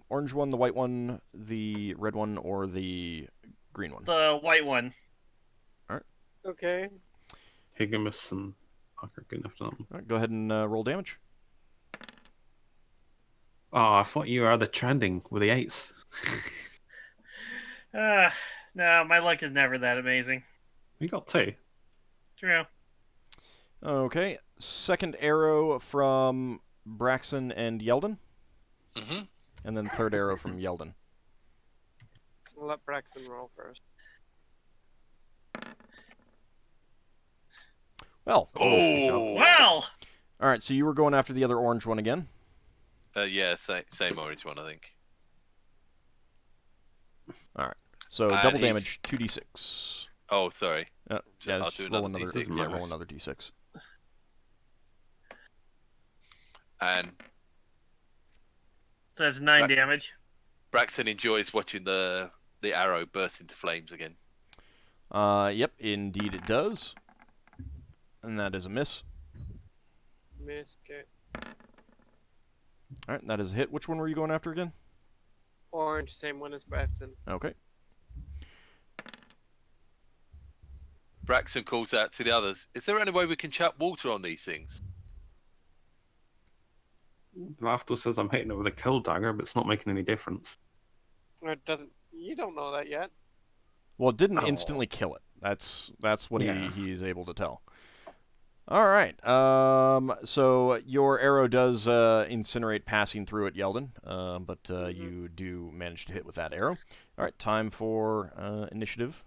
orange one, the white one, the red one, or the green one? The white one. Okay. Higgimus and Ockar good enough for them. All right, go ahead and roll damage. Oh, I thought you were the trending with the 8s. No, my luck is never that amazing. We got 2. True. Okay, second arrow from Braxon and Yeldan, Mm-hmm. and then third arrow from Yeldan. We'll let Braxton roll first. Well, Oh. Well! all right, so you were going after the other orange one again. Yeah, same orange one, I think. So And double he's- damage, 2d6. Oh, sorry. Yeah, I'll just do roll another another. D6. Yeah, roll another d6. And So that's 9 Right. damage. Braxton enjoys watching the arrow burst into flames again. Yep, indeed it does, and that is a miss. Miss. Okay. All right, that is a hit. Which one were you going after again? Orange, same one as Braxton. Okay. Braxton calls out to the others, "Is there any way we can chuck water on these things?" Lafdul says I'm hitting it with a kill dagger, but it's not making any difference. Or it doesn't. You don't know that yet. Well, it didn't Oh. instantly kill it. That's what Yeah. he's able to tell. All right. So your arrow does incinerate passing through it, Yeldan, but you do manage to hit with that arrow. All right, time for initiative.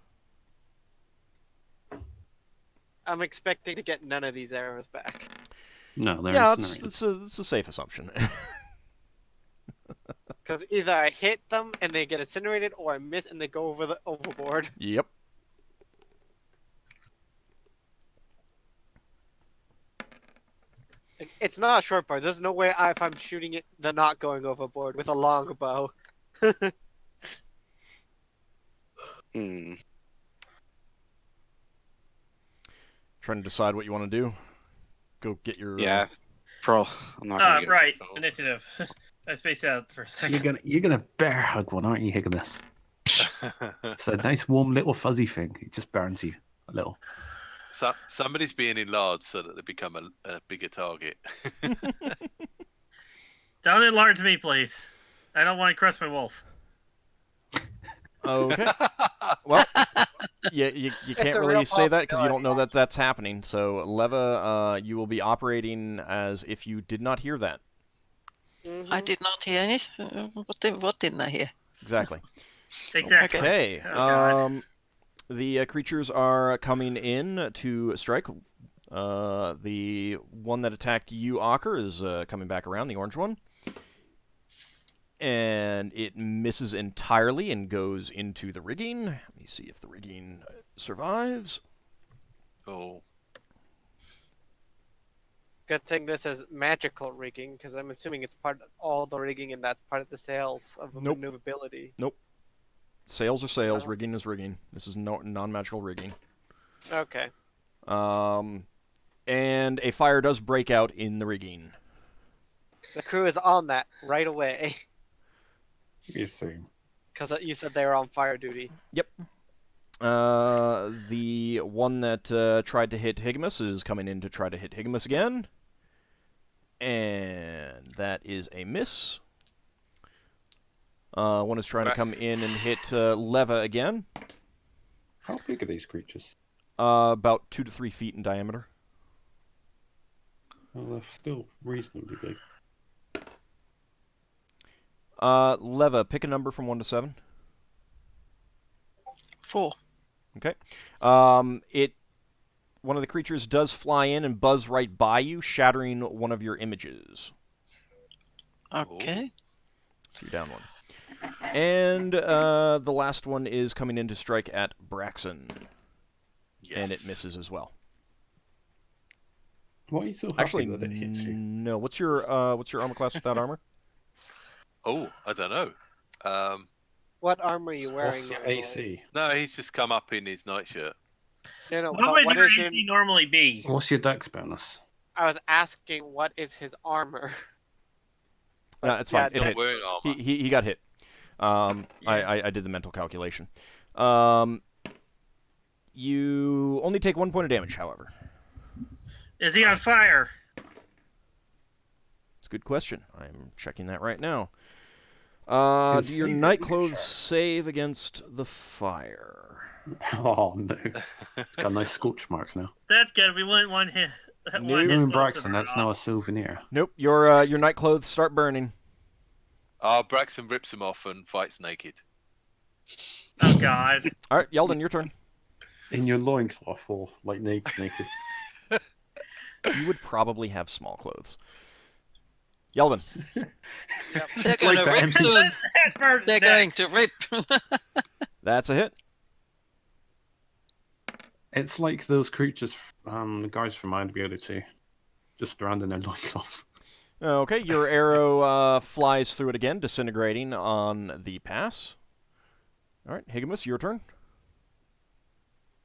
I'm expecting to get none of these arrows back. No, they're Yeah, incinerated. it's a safe assumption. Because either I hit them and they get incinerated, or I miss and they go overboard. Yep. It's not a short bow. There's no way if I'm shooting it, they're not going overboard with a long bow. Hmm. Trying to decide what you want to do. Go get your Yeah. I'm not gonna get Right. control. Initiative. I spaced out for a second. You're gonna bear hug one, aren't you, Higgimus? It's a nice warm little fuzzy thing. It just burns you a little. Somebody's being enlarged so that they become a bigger target. Don't enlarge me, please. I don't want to crush my wolf. Okay. Well, you can't a really real say that because you don't know possibility. that that's happening. So, Leva, you will be operating as if you did not hear that. Mhm. I did not hear anything. What didn't I hear? Exactly. Exactly. Okay. Oh, God. The creatures are coming in to strike. The one that attacked you, Ockar, is coming back around, the orange one. And it misses entirely and goes into the rigging. Let me see if the rigging survives. Oh. Good thing this is magical rigging, because I'm assuming it's part of all the rigging and that's part of the sails of Nope. maneuverability. Sails are sails, Oh. rigging is rigging. This is non-magical rigging. Okay. And a fire does break out in the rigging. The crew is on that right away, You assume. because you said they were on fire duty. The one that tried to hit Higgimus is coming in to try to hit Higgimus again. And that is a miss. One is trying to come in and hit Leva again. How big are these creatures? About 2 to 3 feet in diameter. Well, they're still reasonably big. Leva, pick a number from 1 to 7. 4. Okay. One of the creatures does fly in and buzz right by you, shattering one of your images. Okay. So you're down 1. And the last one is coming in to strike at Braxon. Yes. And it misses as well. Why are you so happy Actually, that it hits you? no. What's your armor class without armor? Oh, I don't know. What armor are you wearing? What's your normally? AC? No, he's just come up in his nightshirt. No, What would what your is AC your... normally be? What's your dex bonus? I was asking what is his armor. No, it's fine. Yeah, It Not hit. wearing armor. He got hit. I did the mental calculation. You only take 1 point of damage, however. Is he on fire? It's a good question. I'm checking that right now. His Do your favorite night meat clothes shark. save against the fire? Oh no. It's got a nice scorch mark now. That's good. We wouldn't want him. No, want You his and clothes to Braxon, burn that's off. now a souvenir. Nope. Your night clothes start burning. Braxton rips him off and fights naked. Oh God. All right, Yeldan, your turn. In your loincloth or like naked. You would probably have small clothes. Yeldan. They're going to like rip that. soon. That bird's They're neck. going to rip. That's a hit. It's like those creatures, the guys from AD&D, just around in their loincloths. Okay, your arrow flies through it again, disintegrating on the pass. All right, Higgimus, your turn.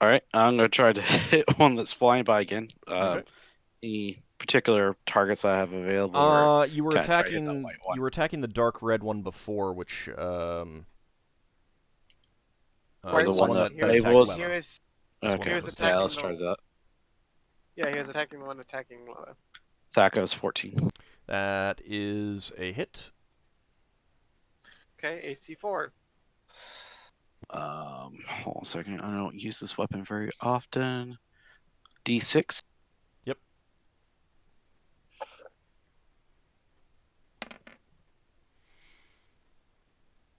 All right, I'm gonna try to hit one that's flying by again. Okay. Any particular targets I have available? Or You were can I try to hit that attacking. white one? You were attacking the dark red one before, which Or Where's the was one that that attacked was- Leva. He was, This one Okay, was was attacking yeah, let's the- try that. yeah, he was attacking the one attacking Lava. Thacos 14. That is a hit. Okay, AC 4. Hold on a second. I don't use this weapon very often. D6.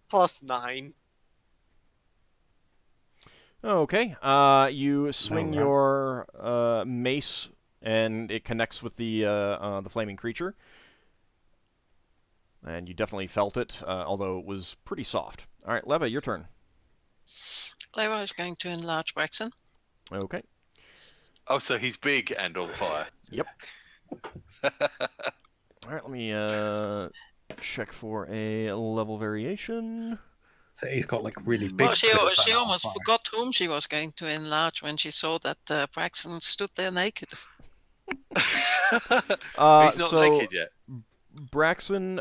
Plus 9. Okay. You swing right. your mace, and it connects with the flaming creature. And you definitely felt it, although it was pretty soft. All right, Leva, your turn. Leva is going to enlarge Braxon. Okay. Oh, so he's big and on fire. Yep. All right, let me check for a level variation. So he's got like really big. Well, she critters that are on almost fire. forgot whom she was going to enlarge when she saw that Braxon stood there naked. He's not so naked yet. Braxon,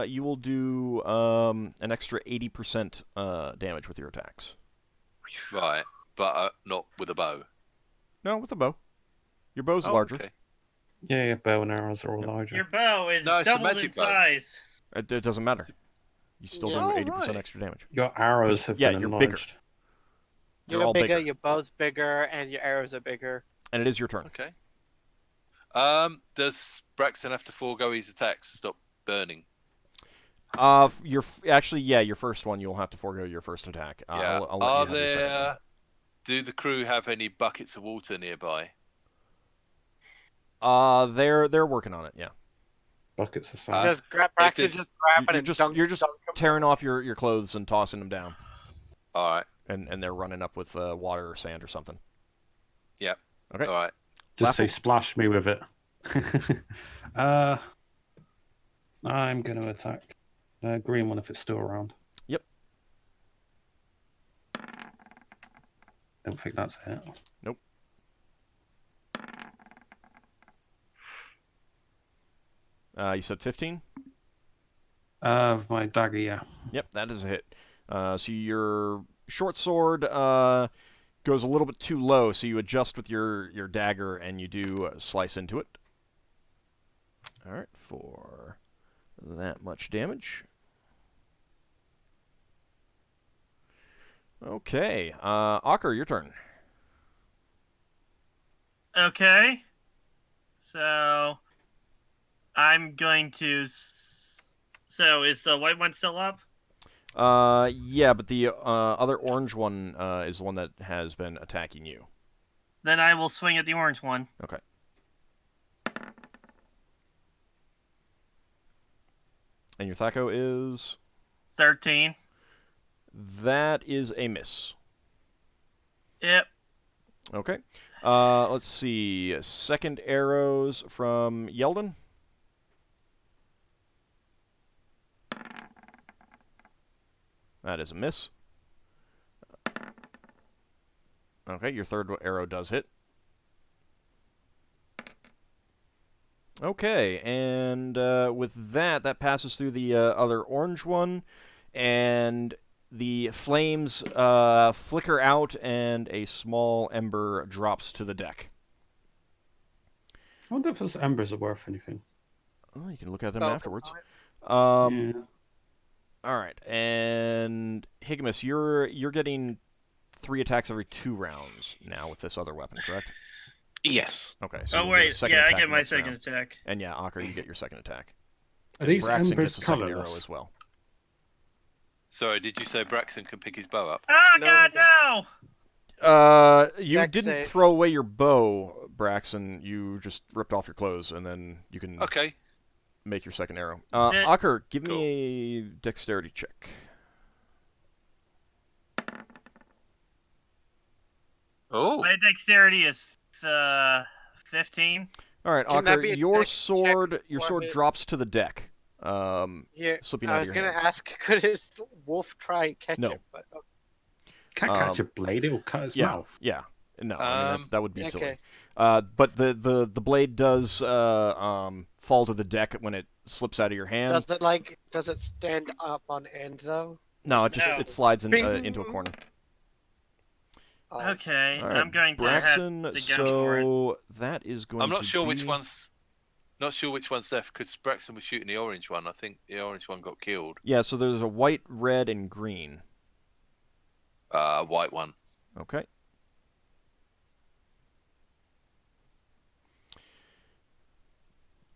you will do an extra 80% damage with your attacks. Right, but not with a bow. No, with a bow. Your bow's Oh, larger. okay. Yeah, bow and arrows are all larger. Your bow is No, it's a doubled in magic bow. size. It doesn't matter. You still do Oh, 80% right. extra damage. Your arrows have Yeah, been you're enlarged. bigger. You're all bigger, bigger. your bow's bigger, and your arrows are bigger. And it is your turn. Okay. Does Braxton have to forego his attacks to stop burning? Your first one you'll have to forego your first attack. Yeah. I'll let you have your second one. Do the crew have any buckets of water nearby? They're working on it. Yeah. buckets of sand. Does Braxton it's- just grab it You're and just dunk, you're just dunk him? tearing off your clothes and tossing them down, All right. and they're running up with water or sand or something. Yep. Okay. All right. Just say Lafdul? splash me with it. I'm going to attack the green one if it's still around. Yep. Don't think that's it. Nope. You said 15? My dagger, yeah. Yep, that is a hit. So your short sword goes a little bit too low, so you adjust with your dagger and you do slice into it. All right, for that much damage. Okay, Ockar, your turn. Okay. So I'm going to. So is the white one still up? Yeah, but the other orange one is the one that has been attacking you. Then I will swing at the orange one. Okay. And your Thaco is? 13. That is a miss. Yep. Okay. Let's see. Second arrows from Yeldan. That is a miss. Okay, your third arrow does hit. Okay, and with that passes through the other orange one, and the flames flicker out, and a small ember drops to the deck. I wonder if those embers are worth anything. Oh, you can look at them Oh, afterwards. Yeah. All right, and Higgimus, you're getting 3 attacks every 2 rounds now with this other weapon, correct? Yes. Okay. So Oh you'll get a wait, second yeah, I attack get my next second round. attack. And yeah, Ockar, you get your second attack. Are these Braxon embers gets a second arrow colourless? as well. Sorry, did you say Braxton can pick his bow up? Oh No, God, no. no! You Dex didn't save. throw away your bow, Braxon. You just ripped off your clothes, and then you can Okay. make your second arrow. Did- Ockar, give Cool. me a dexterity check. Oh. My dexterity is 15. All right, Can that Ockar, be a your dex check sword for me? drops to the deck. Here, Slipping I out of was your gonna hands. ask, could his wolf try and catch No. him? But Can't catch a blade, it'll cut its Yeah, mouth. yeah. No, I mean that would be silly. okay. But the blade does fall to the deck when it slips out of your hand. Does it stand up on end though? No, it just No. it slides in, Bing. into a corner. Oh, Okay, All right, I'm going Braxon, to have to go for it. so that is going I'm not to sure be... which one's. Not sure which one's left because Braxton was shooting the orange one. I think the orange one got killed. Yeah, so there's a white, red, and green. White one. Okay.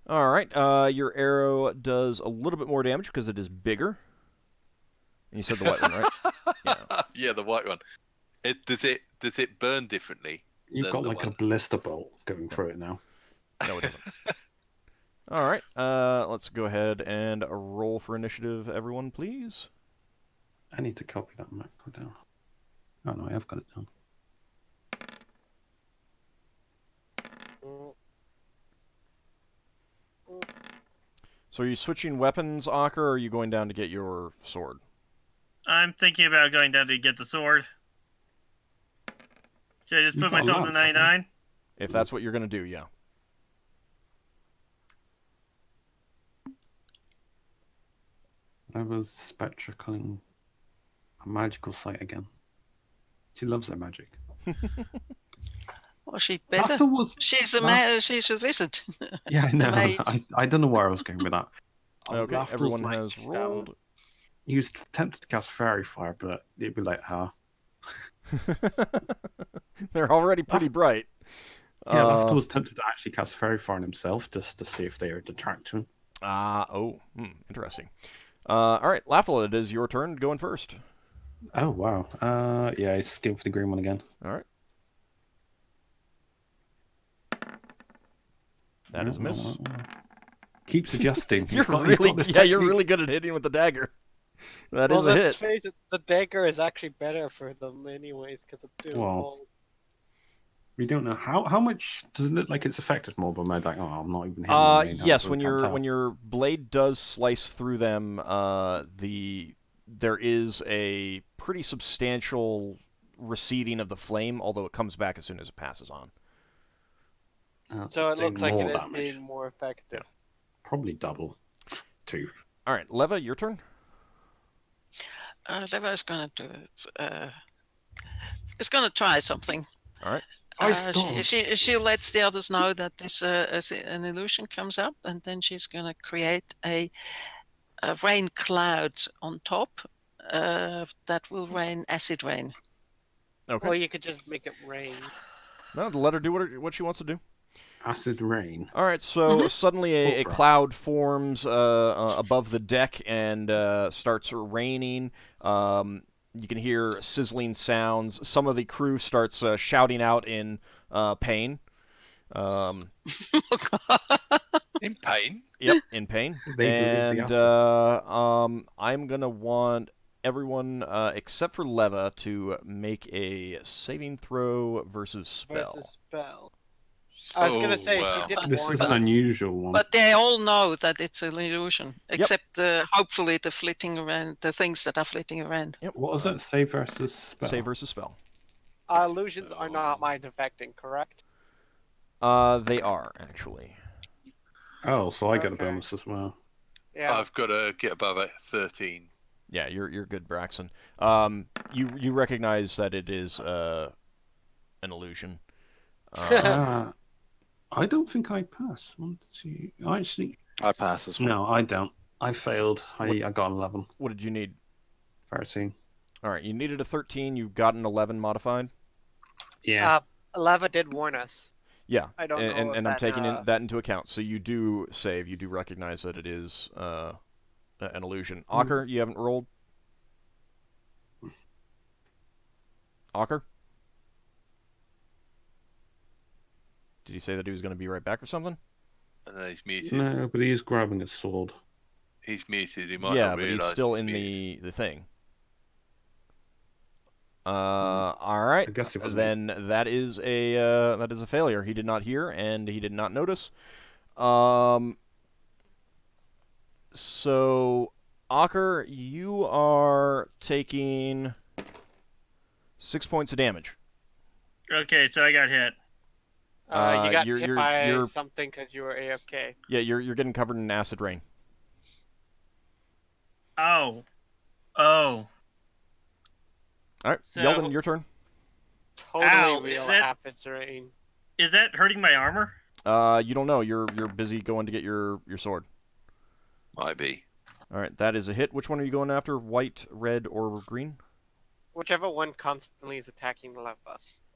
All right, your arrow does a little bit more damage because it is bigger. And you said the white one, right? Yeah. Yeah, the white one. Does it burn differently? You've than got the like a one? blister bolt going through it now. No, it doesn't. All right, let's go ahead and roll for initiative, everyone, please. I need to copy that macro down. Oh no, I have got it down. So are you switching weapons, Ockar, or are you going down to get your sword? I'm thinking about going down to get the sword. Should I just You've put got a myself to lance, haven't you? 99? If that's what you're going to do, yeah. I was spectacling a magical sight again. She loves her magic. Was she better? Lafdul was... She's a wizard. Yeah, I know. Mate. I don't know where I was going with that. Okay, Lafdul's everyone like, has rolled. He was tempted to cast Fairy Fire, but it'd be like, They're already pretty bright. Yeah, Lafdul was tempted to actually cast Fairy Fire on himself just to see if they would detract to him. Interesting. All right, Lafdul, it is your turn going first. Oh, wow. Yeah, he's skilled for the green one again. All right. That is a miss. keeps adjusting. You're He's really, got this yeah, you're technique. really good at hitting with the dagger. That well, is a hit. let's face it, the dagger is actually better for them anyways, because it's doing Well, cold. We don't know how much does it look like it's affected more by my like. Oh, I'm not even hitting my main Yes, hand, when so I can't tell. your blade does slice through them, there is a pretty substantial receding of the flame, although it comes back as soon as it passes on. So it looks like more it is damage. being more effective. Probably double. 2. All right, Leva, your turn. Leva is going to is going to try something. All right. She lets the others know that this an illusion comes up, and then she's going to create a rain cloud on top that will rain acid rain. Okay. Or you could just make it rain. No, let her do what she wants to do. Acid rain. All right, so suddenly a Right. cloud forms above the deck and starts raining. You can hear sizzling sounds. Some of the crew starts shouting out in pain. In pain? Yep, in pain. They breathe And the I'm going to want everyone except for Leva to make a saving throw versus spell. Versus spell. I was gonna say wow. she did This warn is an us. unusual one. But they all know that it's an illusion, except hopefully the flitting around, the things that are flitting around. Yep. What was it? Save versus spell. Save versus spell. Illusions are not mind affecting, correct? They are, actually. Oh, so I get a Okay. bonus as well. Yeah. I've got to get above a 13. Yeah, you're good, Braxon. You recognize that it is an illusion. I don't think I pass. 1, 2. Actually, I pass as well. no, I don't. I failed. I got 11. What did you need? 13. All right, you needed a 13. You got an 11 modified. Yeah. Leva did warn us. Yeah, I don't know and if I'm that, taking that into account. So you do save. You do recognize that it is an illusion. Ockar, you haven't rolled. Ockar? Did he say that he was going to be right back or something? And then he's muted. No, but he's grabbing his sword. He's muted. He might Yeah, not but he's realise still he's in muted. the thing. All right. I guess it was Then that is a failure. He did not hear and he did not notice. So Ockar, you are taking 6 points of damage. Okay, so I got hit. You got you're- hit you're- by you're- something because you were AFK. Yeah, you're getting covered in acid rain. Oh. All right, So- Yeldan, your turn. Totally Ow, real is that- happens rain. Is that hurting my armor? You don't know. You're busy going to get your sword. Might be. All right, that is a hit. Which one are you going after? White, red, or green? Whichever one constantly is attacking Leva.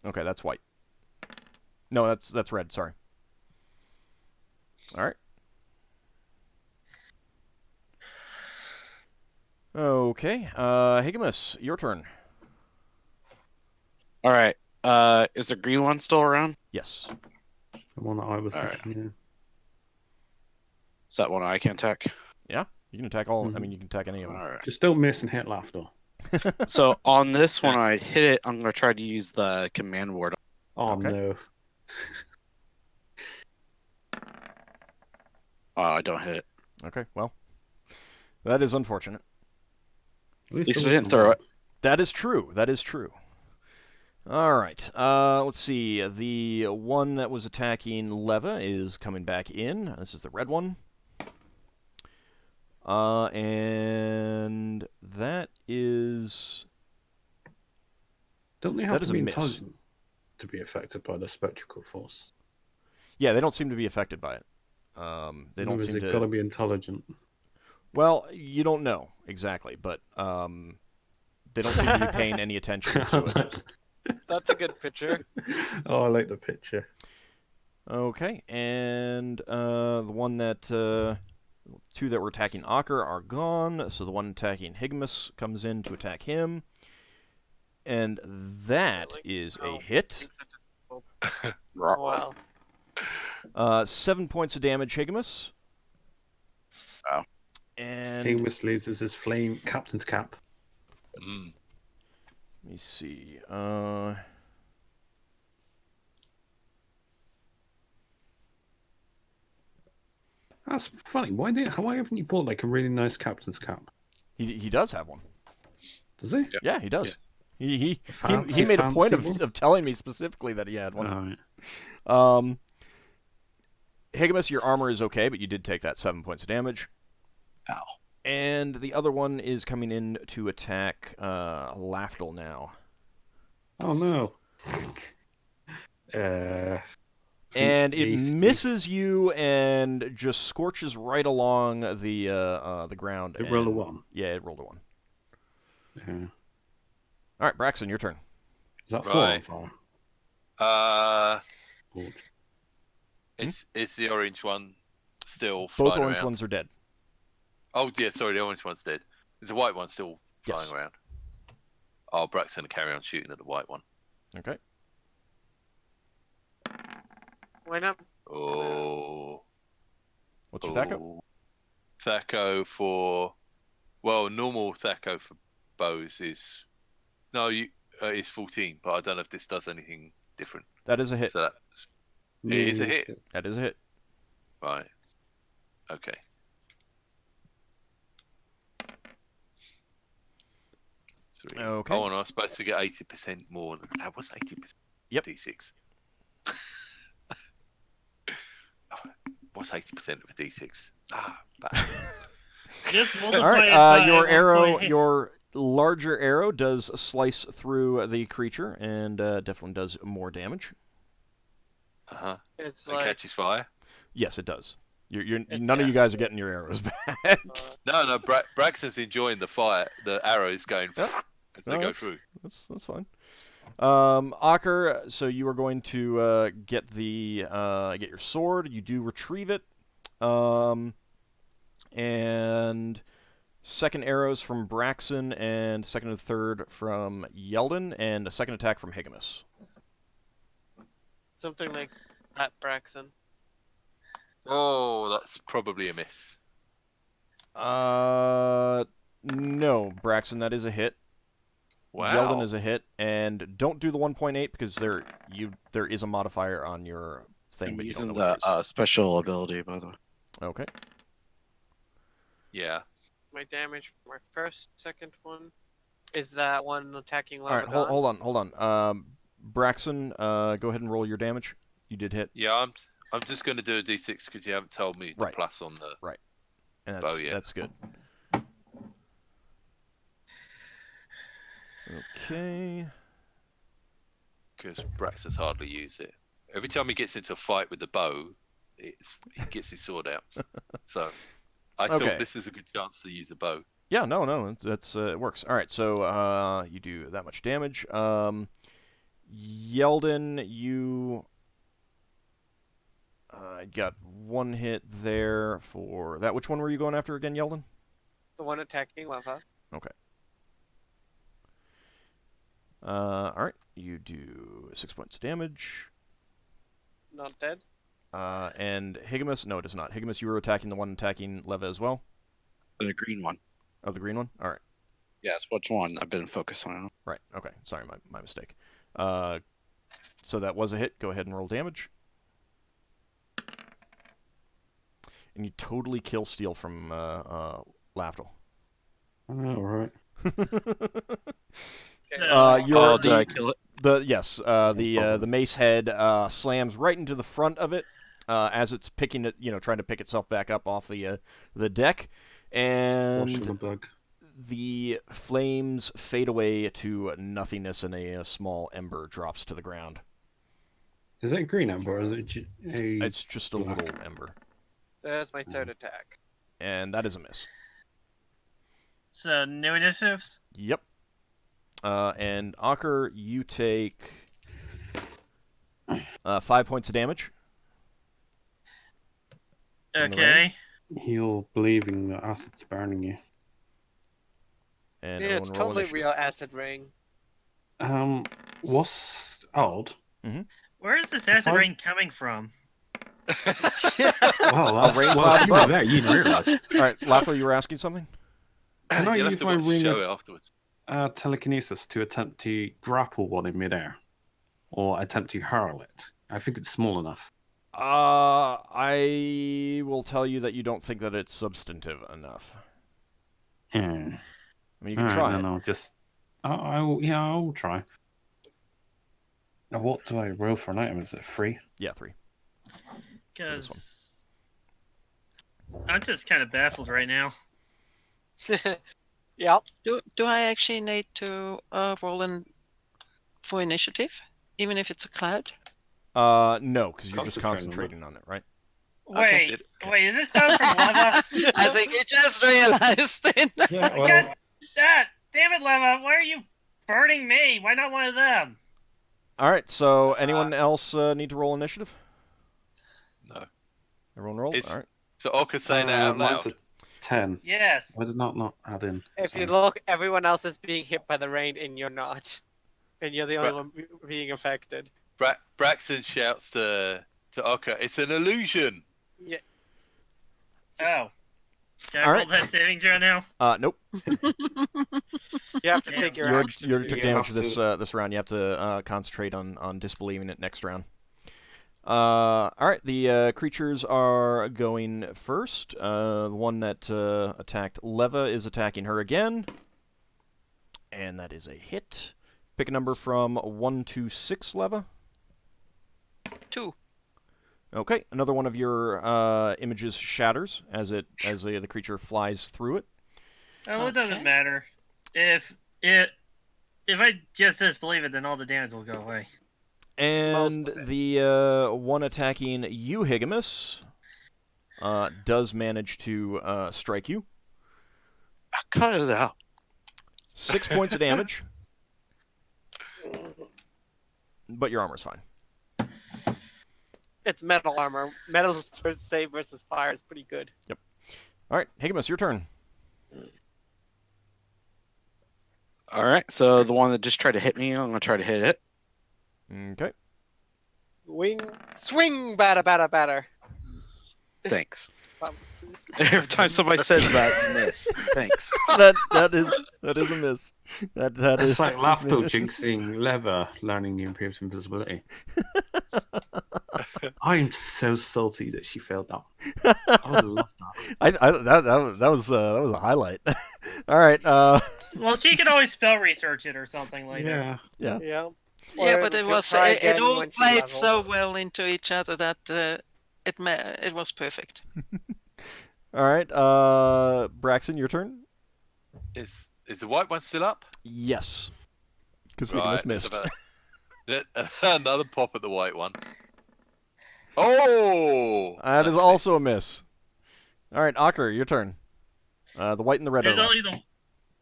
Okay, that's white. No, that's red. Sorry. All right. Okay, Higgimus, your turn. All right. Is the green one still around? Yes. The one that I was All right. thinking, yeah. Is that one I can attack? You can attack all. I Mhm. mean, you can attack any of them. All right. Just don't miss and hit Lafdul. So on this one, I hit it. I'm gonna try to use the command word. Oh Okay. no. Oh, I don't hit it. Okay, well, that is unfortunate. At At least I there was didn't throw it. That is true. That is true. All right. Let's see. The one that was attacking Leva is coming back in. This is the red one. And that is... Don't they That have is to a be miss. intelligent to be affected by the spectral force? Yeah, they don't seem to be affected by it. They don't Otherwise, seem they've to... got to be intelligent. Well, you don't know exactly, but they don't seem to be paying any attention to it. That's a good picture. Oh, I like the picture. Okay, and the one that... two that were attacking Ockar are gone, so the one attacking Higgimus comes in to attack him. And that is a hit. Well, 7 points of damage, Higgimus. And Higgimus loses his flame captain's cap. Mm. let me see. That's funny. Why haven't you bought like a really nice captain's cap? He does have one. Does he? Yeah, he does. Yes. He made a point fancy one? of telling me specifically that he had one. All right. Higgimus, your armor is okay, but you did take that 7 points of damage. Ow. And the other one is coming in to attack Lafdul now. Oh no. And it AC. misses you and just scorches right along the ground. It rolled a and- 1. Yeah, it rolled a 1. Yeah. All right, Braxon, your turn. Is that 4 Right. on fire? Is the orange one still Both flying orange around? ones are dead. Oh yeah, sorry, the orange one's dead. There's a white one still flying Yes. around. Oh, Braxton carry on shooting at the white one. Okay. Why not? Oh. What's your Thaco? Thaco for normal Thaco for bows is it's 14, but I don't know if this does anything different. That is a hit. So it is a hit. That is a hit. Right. Okay. Three. Okay. Oh, and I was supposed to get 80% more. That was 80%. Yep. D6. What's 80% of a D6? Bad. Just All multiply right. it by Your 1 arrow, point. your larger arrow, does slice through the creature and definitely does more damage. Uh-huh. It's It like catches fire. Yes, it does. You're It's, none of you guys are getting your arrows back. No, Braxton's enjoying the fire. The arrows going Yep. as they No, go that's- through. That's fine. Ockar, so you are going to get your sword. You do retrieve it, and second arrows from Braxon, and second and third from Yeldan, and a second attack from Higgimus. something like that, Braxon. Oh, that's probably a miss. No, Braxon, that is a hit. Wow. Yeldan is a hit, and don't do the 1.8 because there is a modifier on your thing, I'm but you don't using know what it the special ability, by the way. is. Okay. Yeah. My damage for my first, second one. Is that one attacking All right, Levalithana? hold on. Braxon, go ahead and roll your damage. You did hit, Yeah, I'm just going to do a D6 because you haven't told me the Right. plus on the. and Bow, yeah. that's good. Okay. Because Braxton's hardly used it. Every time he gets into a fight with the bow, he gets his sword out. So I Okay. thought this is a good chance to use a bow. Yeah, no, that's it works. All right, so you do that much damage. Yeldan, you got one hit there for that. Which one were you going after again, Yeldan? The one attacking Lava. All right, you do 6 points of damage. Not dead. And Higgimus, no, it is not. Higgimus, you were attacking the one attacking Leva as well. The green one. Oh, the green one. All right, Yes, which one? I've been focused on. right. Okay, sorry, my mistake. So that was a hit. Go ahead and roll damage. And you totally kill steal from Lafdul. All right. So, You're did I kill it? the mace head slams right into the front of it as it's picking it, trying to pick itself back up off the deck, Washing the and bug. the flames fade away to nothingness, and a small ember drops to the ground. Is it a green ember or is it a... It's just a black. little ember, There's my third attack. and that is a miss. so new initiatives. Yep. And Ockar, you take 5 points of damage. On the Okay. Heal believing that acid's burning you. And Yeah, it's everyone roll totally initiative. real acid rain. What's old? Where is this acid I- rain coming from? Well, A rain well, cloud if you were above. there, you'd realise. All right, Lafdul, you were asking something? Can I You'll have use to my watch the ring show of afterwards. telekinesis to attempt to grapple one in midair? Or attempt to hurl it? I think it's small enough. I will tell you that you don't think that it's substantive enough. Yeah. I mean, you can Alright, try then it. I'll just... I will try. Now, what do I roll for an item? Is it free? Yeah, 3. this Because I'm just kind of baffled right now. Yep. Do I actually need to roll in for initiative, even if it's a cloud? No, because you're just Concentrating concentrating on it, right? Okay. Wait, is this done from Leva? I think you just realized it. Yeah, well... God, damn it, Leva! Why are you burning me? Why not one of them? All right, so anyone else need to roll initiative? No. Everyone roll? It's- All right. So Orca saying that out mine's loud. a 10. Yes. Why did not add in? If you Sorry. look, everyone else is being hit by the rain, and you're not, and you're the only But- one being affected. Braxon shouts to Ockar, "It's an illusion!" Yeah. Oh. Can I All roll right. that saving throw now? Nope. You have to Damn. take your You action. already took You damage have this to- this round. You have to concentrate on disbelieving it next round. All right, the creatures are going first. The one that attacked Leva is attacking her again, and that is a hit. Pick a number from 1 to 6, Leva. 2. Okay, another one of your images shatters as the creature flies through it. Well, it doesn't Okay. matter. If I just disbelieve it, then all the damage will go away. And Most of it. the one attacking you, Higgimus, does manage to strike you. Cut it out. 6 points of damage. But your armor's fine. It's metal armor. Metal save versus fire is pretty good. All right, Higgimus, your turn. All right, so the one that just tried to hit me, I'm gonna try to hit it. Okay. Swing, batter. Thanks. Every time somebody says that, you miss. Thanks. that is a miss. That is It's like Lafdul jinxing Lever, learning the improved invisibility. I'm so salty that she failed that. I love that. that was a highlight. All right. Well, she could always spell research it or something later. Yeah. Yeah. Yeah, Or but it she'll was try it again all when she played levels. so well into each other that it was perfect. All right. Braxon, your turn. Is the white one still up? Yes. Because Right, Higgimus let's missed. have another pop at the white one. Oh! That is That's also a miss. All right, Ockar, your turn. The white and the red are left.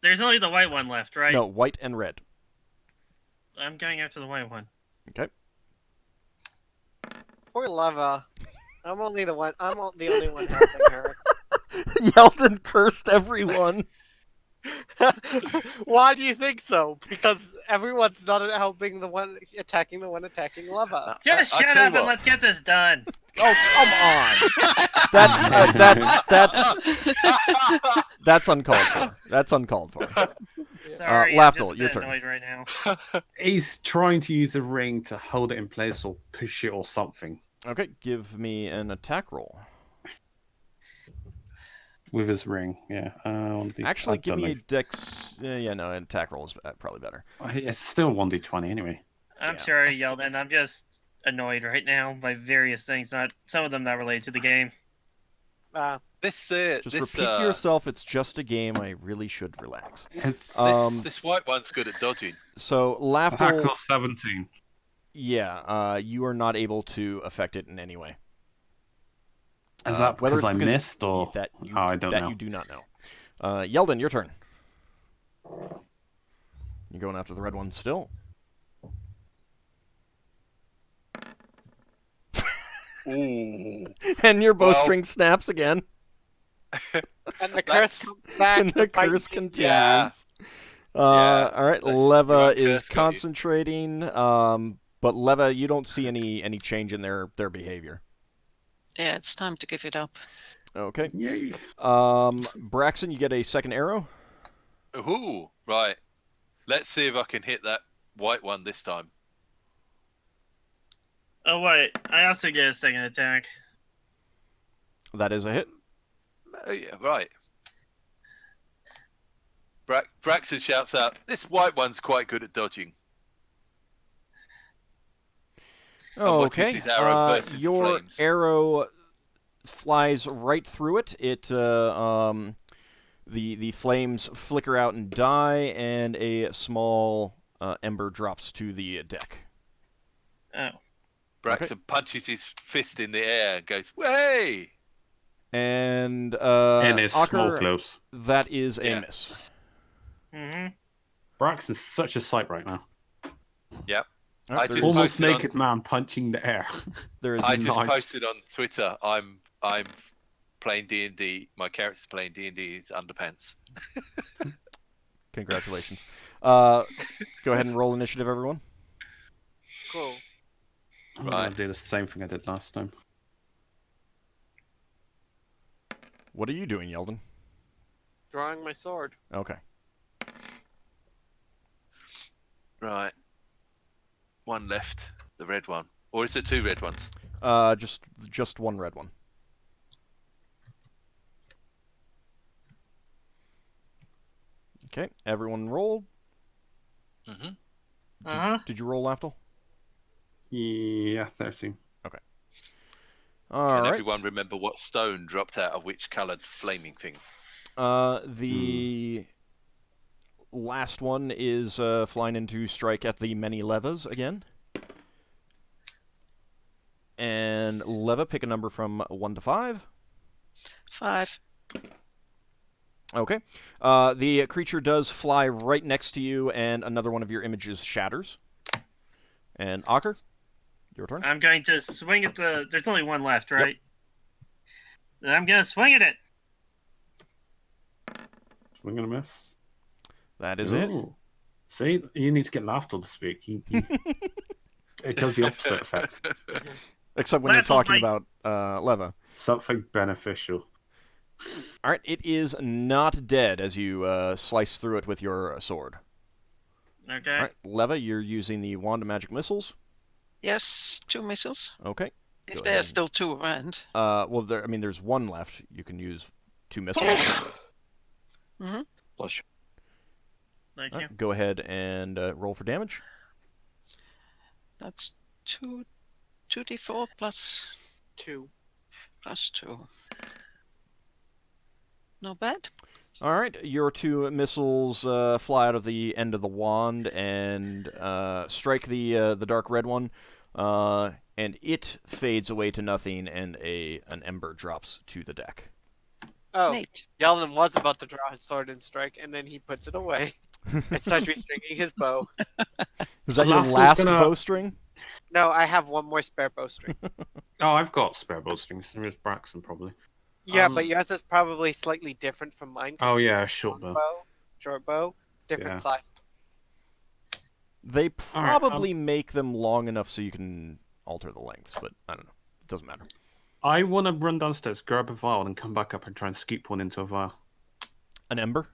There's only the white one left, right? No, white and red. I'm going after the white one. Okay. Poor Leva. I'm the only one helping her. Yeldan cursed everyone. Why do you think so? Because everyone's not helping the one attacking Leva. Just I shut tell you up and what. let's get this done. Oh, come on. That's uncalled for. That's uncalled for. Sorry, Lafdul, I'm just your a bit turn. annoyed right now. He's trying to use a ring to hold it in place or push it or something Okay, give me an attack roll. with his ring. Yeah. Actually, I've give done me a it. dex. Yeah, no, an attack roll is probably better. It's still 1d20 anyway. I'm Yeah. sorry, Yeldan. I'm just annoyed right now by various things. Some of them not related to the game. This Just this repeat to yourself, it's just a game. I really should relax. It's this white one's good at dodging. So, attack Lafdul, roll 17. yeah, you are not able to affect it in any way. Is that whether because it's I missed or that you, oh, I don't that know. you do not know. Yeldan, your turn. You're going after the red one still. Ooh. And your Well- bowstring snaps again. And the curse comes back. And the to bite curse you. continues. Yeah. All right, That's- Leva your own is curse got you. concentrating, but Leva, you don't see any change in their behavior. Yeah, it's time to give it up. Okay. Yay. Braxon, you get a second arrow. Ooh, right. Let's see if I can hit that white one this time. Oh wait, I also get a second attack. That is a hit. Oh yeah, right. Braxon shouts out, "This white one's quite good at dodging." And watches Okay. his arrow burst into Your flames. arrow flies right through it. The flames flicker out and die, and a small ember drops to the deck. Oh. Braxon punches his fist in the air and goes, "Way!" And And his small Ockar, clothes. that is a Yeah. miss. Mm-hmm. Braxton's such a sight right now. Yep. All right, I there just is- Almost posted on- naked man punching the air. there is I just Nice. posted on Twitter. I'm playing D&D. My character's playing D&D's underpants. Congratulations. Go ahead and roll initiative, everyone. Cool. I'm Right. gonna do the same thing I did last time. What are you doing, Yeldan? Drawing my sword. Okay. Right. One left, the red one. Or is there two red ones? Just one red one. Okay, everyone roll. Mm-hmm. Uh-huh. Did you roll, Lafdul? Yeah, 13. All Can right. everyone remember what stone dropped out of which coloured flaming thing? The last one is flying in to strike at the many levas again. And leva, pick a number from 1 to 5. 5. Okay. The creature does fly right next to you, and another one of your images shatters. And Ockar, your turn. I'm going to swing at the. There's only one left, right? Then I'm going to swing at it. Swing and a miss. That is it. Ooh. See, you need to get Lafdul to speak. It does the opposite effect. Except when you're Lafdul's talking right. about leva. Something beneficial. All right, it is not dead as you slice through it with your sword. Okay. All right, Leva, you're using the wand of magic missiles. Yes, 2 missiles. Okay. If Go there are ahead. still 2 around. Well, there's one left. You can use 2 missiles. Mm-hmm. Bless you. Thank All you. right, go ahead and roll for damage. That's 2d4 plus 2. 2. Not bad. All right, your 2 missiles fly out of the end of the wand and strike the dark red one, and it fades away to nothing, and an ember drops to the deck. Oh, Neat. Yeldan was about to draw his sword and strike, and then he puts it away and starts restringing his bow. Is that your Lafdul's last gonna- bowstring? No, I have one more spare bowstring. Oh, I've got spare bowstrings. So is Braxton probably. Yeah, but yours is probably slightly different from mine. 'cause Oh it's yeah, a short long bow. short bow, different Yeah. size. They All right, probably make them long enough so you can alter the lengths, but I don't know. It doesn't matter. I want to run downstairs, grab a vial, and come back up and try and scoop one into a vial. An ember?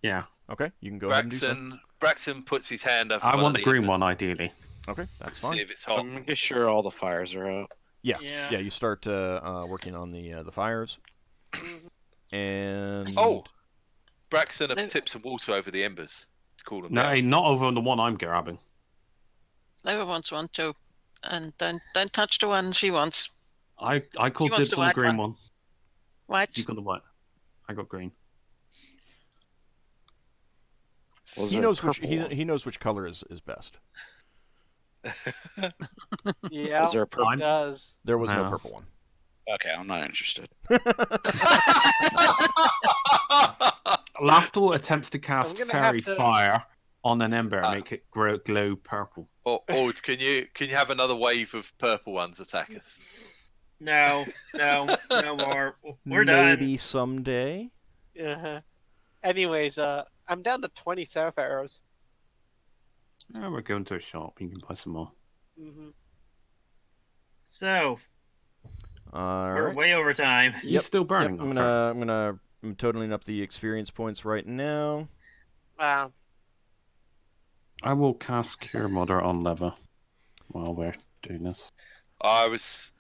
Yeah, Okay, you can go ahead and do so. Braxon puts his hand over I one want of the green embers one ideally. Okay, that's to see fine. if it's hot. I'm making sure all the fires are out. Yeah, Yeah. you start working on the fires. And Oh! Braxon No. tips some water over the embers to cool them No, down. not over on the one I'm grabbing. Leva wants one too. And don't touch the one she wants. I called wants dibs the on the white green one. one. White. You got the white. I got green. Was he there a knows which purple one? he knows which color is best. Yeah, Is there a purple? it does. There was no No. purple one. Okay, I'm not interested. Lafdul attempts to cast gonna have fairy to- fire on an ember and make it glow purple. Or can you have another wave of purple ones attack us? No more. We're Maybe done. someday. Uh-huh. Anyways, I'm down to 20 seraph arrows. Oh, we're going to a shop. You can buy some more. Mm-hmm. So, We're Alright. way over time. He's still burning. Yep, I'm totaling up the experience points right now. I will cast Cure Mother on Leva while we're doing this. I was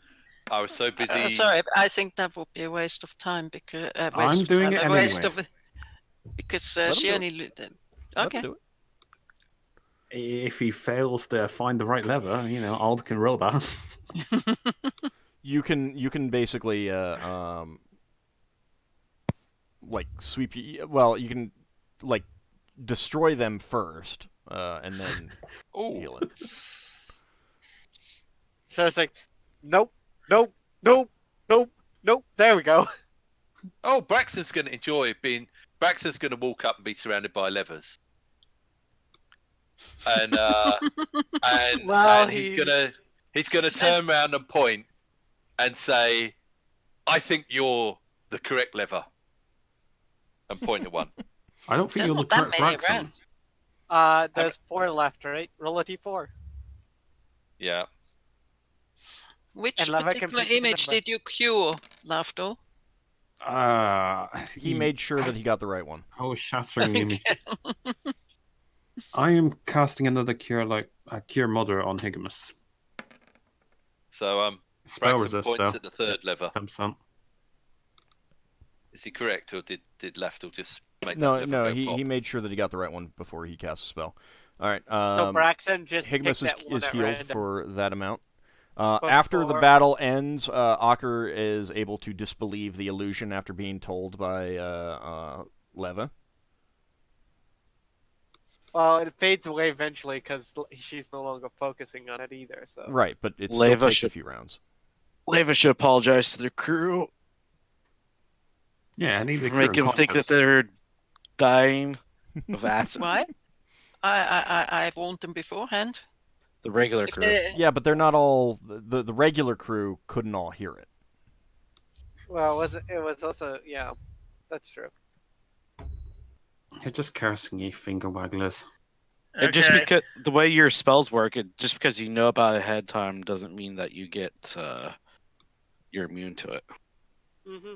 so busy. Sorry, I think that would be a waste of time because I'm doing it anyway. Because Let him she do only. Let him Okay. do it. If he fails to find the right lever, Ald can roll that. You can basically like sweep. Well, you can like destroy them first, and then heal it. So it's like, nope, nope, nope, nope, nope. There we go. Oh, Braxton's going to enjoy being. Braxton's going to walk up and be surrounded by levers, and Well, and he's gonna turn around and point and say, "I think you're the correct lever," and point at one. I don't think There's you're the not that correct many Braxon. There's 4 left, right? Roll a d4. Yeah. Which And Lava can particular pick the image number. did you cure, Lafdul? He made sure that he got the right one. I was shattering the image. I am casting another Cure Cure Mother on Higgimus. So Spell Braxton resist points though. at the third lever. 10%. Is he correct, or did Lafdul just make that No, lever no, go he pop? made sure that he got the right one before he cast a spell. All right. So Braxton just picked Higgimus that one is at healed random. for that amount. After the Before- battle ends, Ockar is able to disbelieve the illusion after being told by Leva. Well, it fades away eventually because she's no longer focusing on it either. So Right, but it still Leva takes a should- few rounds. Leva should apologize to the crew, Yeah, I need to make them think that they're dying of acid. Why? I warned them beforehand. The regular If crew. they- Yeah, but they're not all. The regular crew couldn't all hear it. well, it was also that's true. You're just cursing, you finger wagglers. And just Okay. because the way your spells work, just because you know about it ahead of time doesn't mean that you get you're immune to it. Mm-hmm.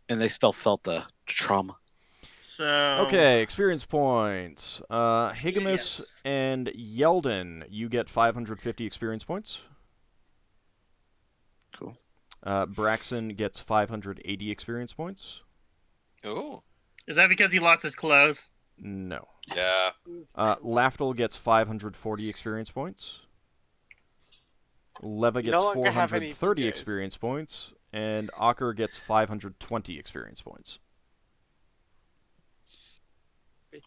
And they still felt the trauma. So Okay, experience points. Higgimus Yes. and Yeldan, you get 550 experience points. Cool. Braxon gets 580 experience points. Oh, Is that because he lost his clothes? No. yeah. Lafdul gets 540 experience points. Leva You gets no longer have any 430 fingers. experience points, and Ockar gets 520 experience points.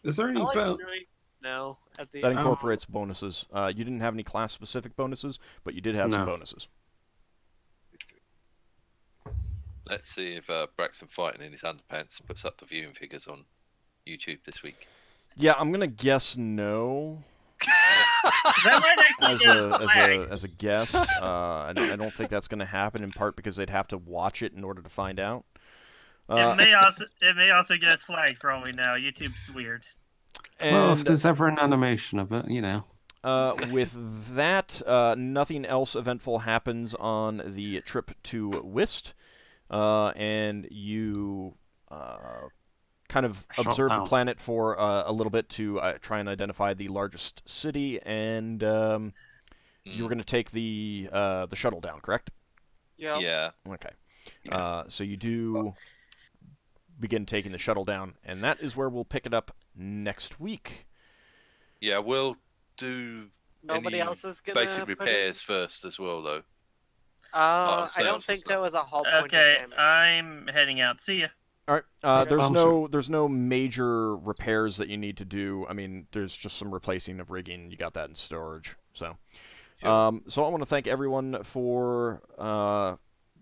Is there any I like bell? doing- No, at the That incorporates bonuses. You didn't have any class-specific bonuses, but you did have some No. bonuses. Let's see if Braxton fighting in his underpants puts up the viewing figures on YouTube this week. Yeah, I'm gonna guess no. That might actually As get us flagged. a guess, I don't think that's gonna happen. In part because they'd have to watch it in order to find out. It may also get us flagged for all we know. YouTube's weird. Well, if And there's ever an animation of it, with that, nothing else eventful happens on the trip to Whist, and you kind of Shut observe the down. planet for a little bit to try and identify the largest city, and you were going to take the shuttle down, correct? Yeah. Okay. So you do begin taking the shuttle down, and that is where we'll pick it up next week. Yeah, we'll do Nobody any else is gonna basic put it- repairs first as well, though. I sales don't and think stuff. there was a whole point. Okay, in damage. I'm heading out. See ya. All right. Okay. There's no major repairs that you need to do. I mean, there's just some replacing of rigging. You got that in storage. So, Sure. so I want to thank everyone for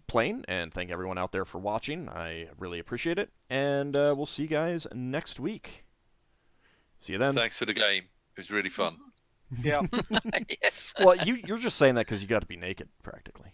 playing, and thank everyone out there for watching. I really appreciate it, and we'll see you guys next week. See you then. Thanks for the game. It was really fun. Yeah. Yes. Well, you're just saying that because you got to be naked, practically.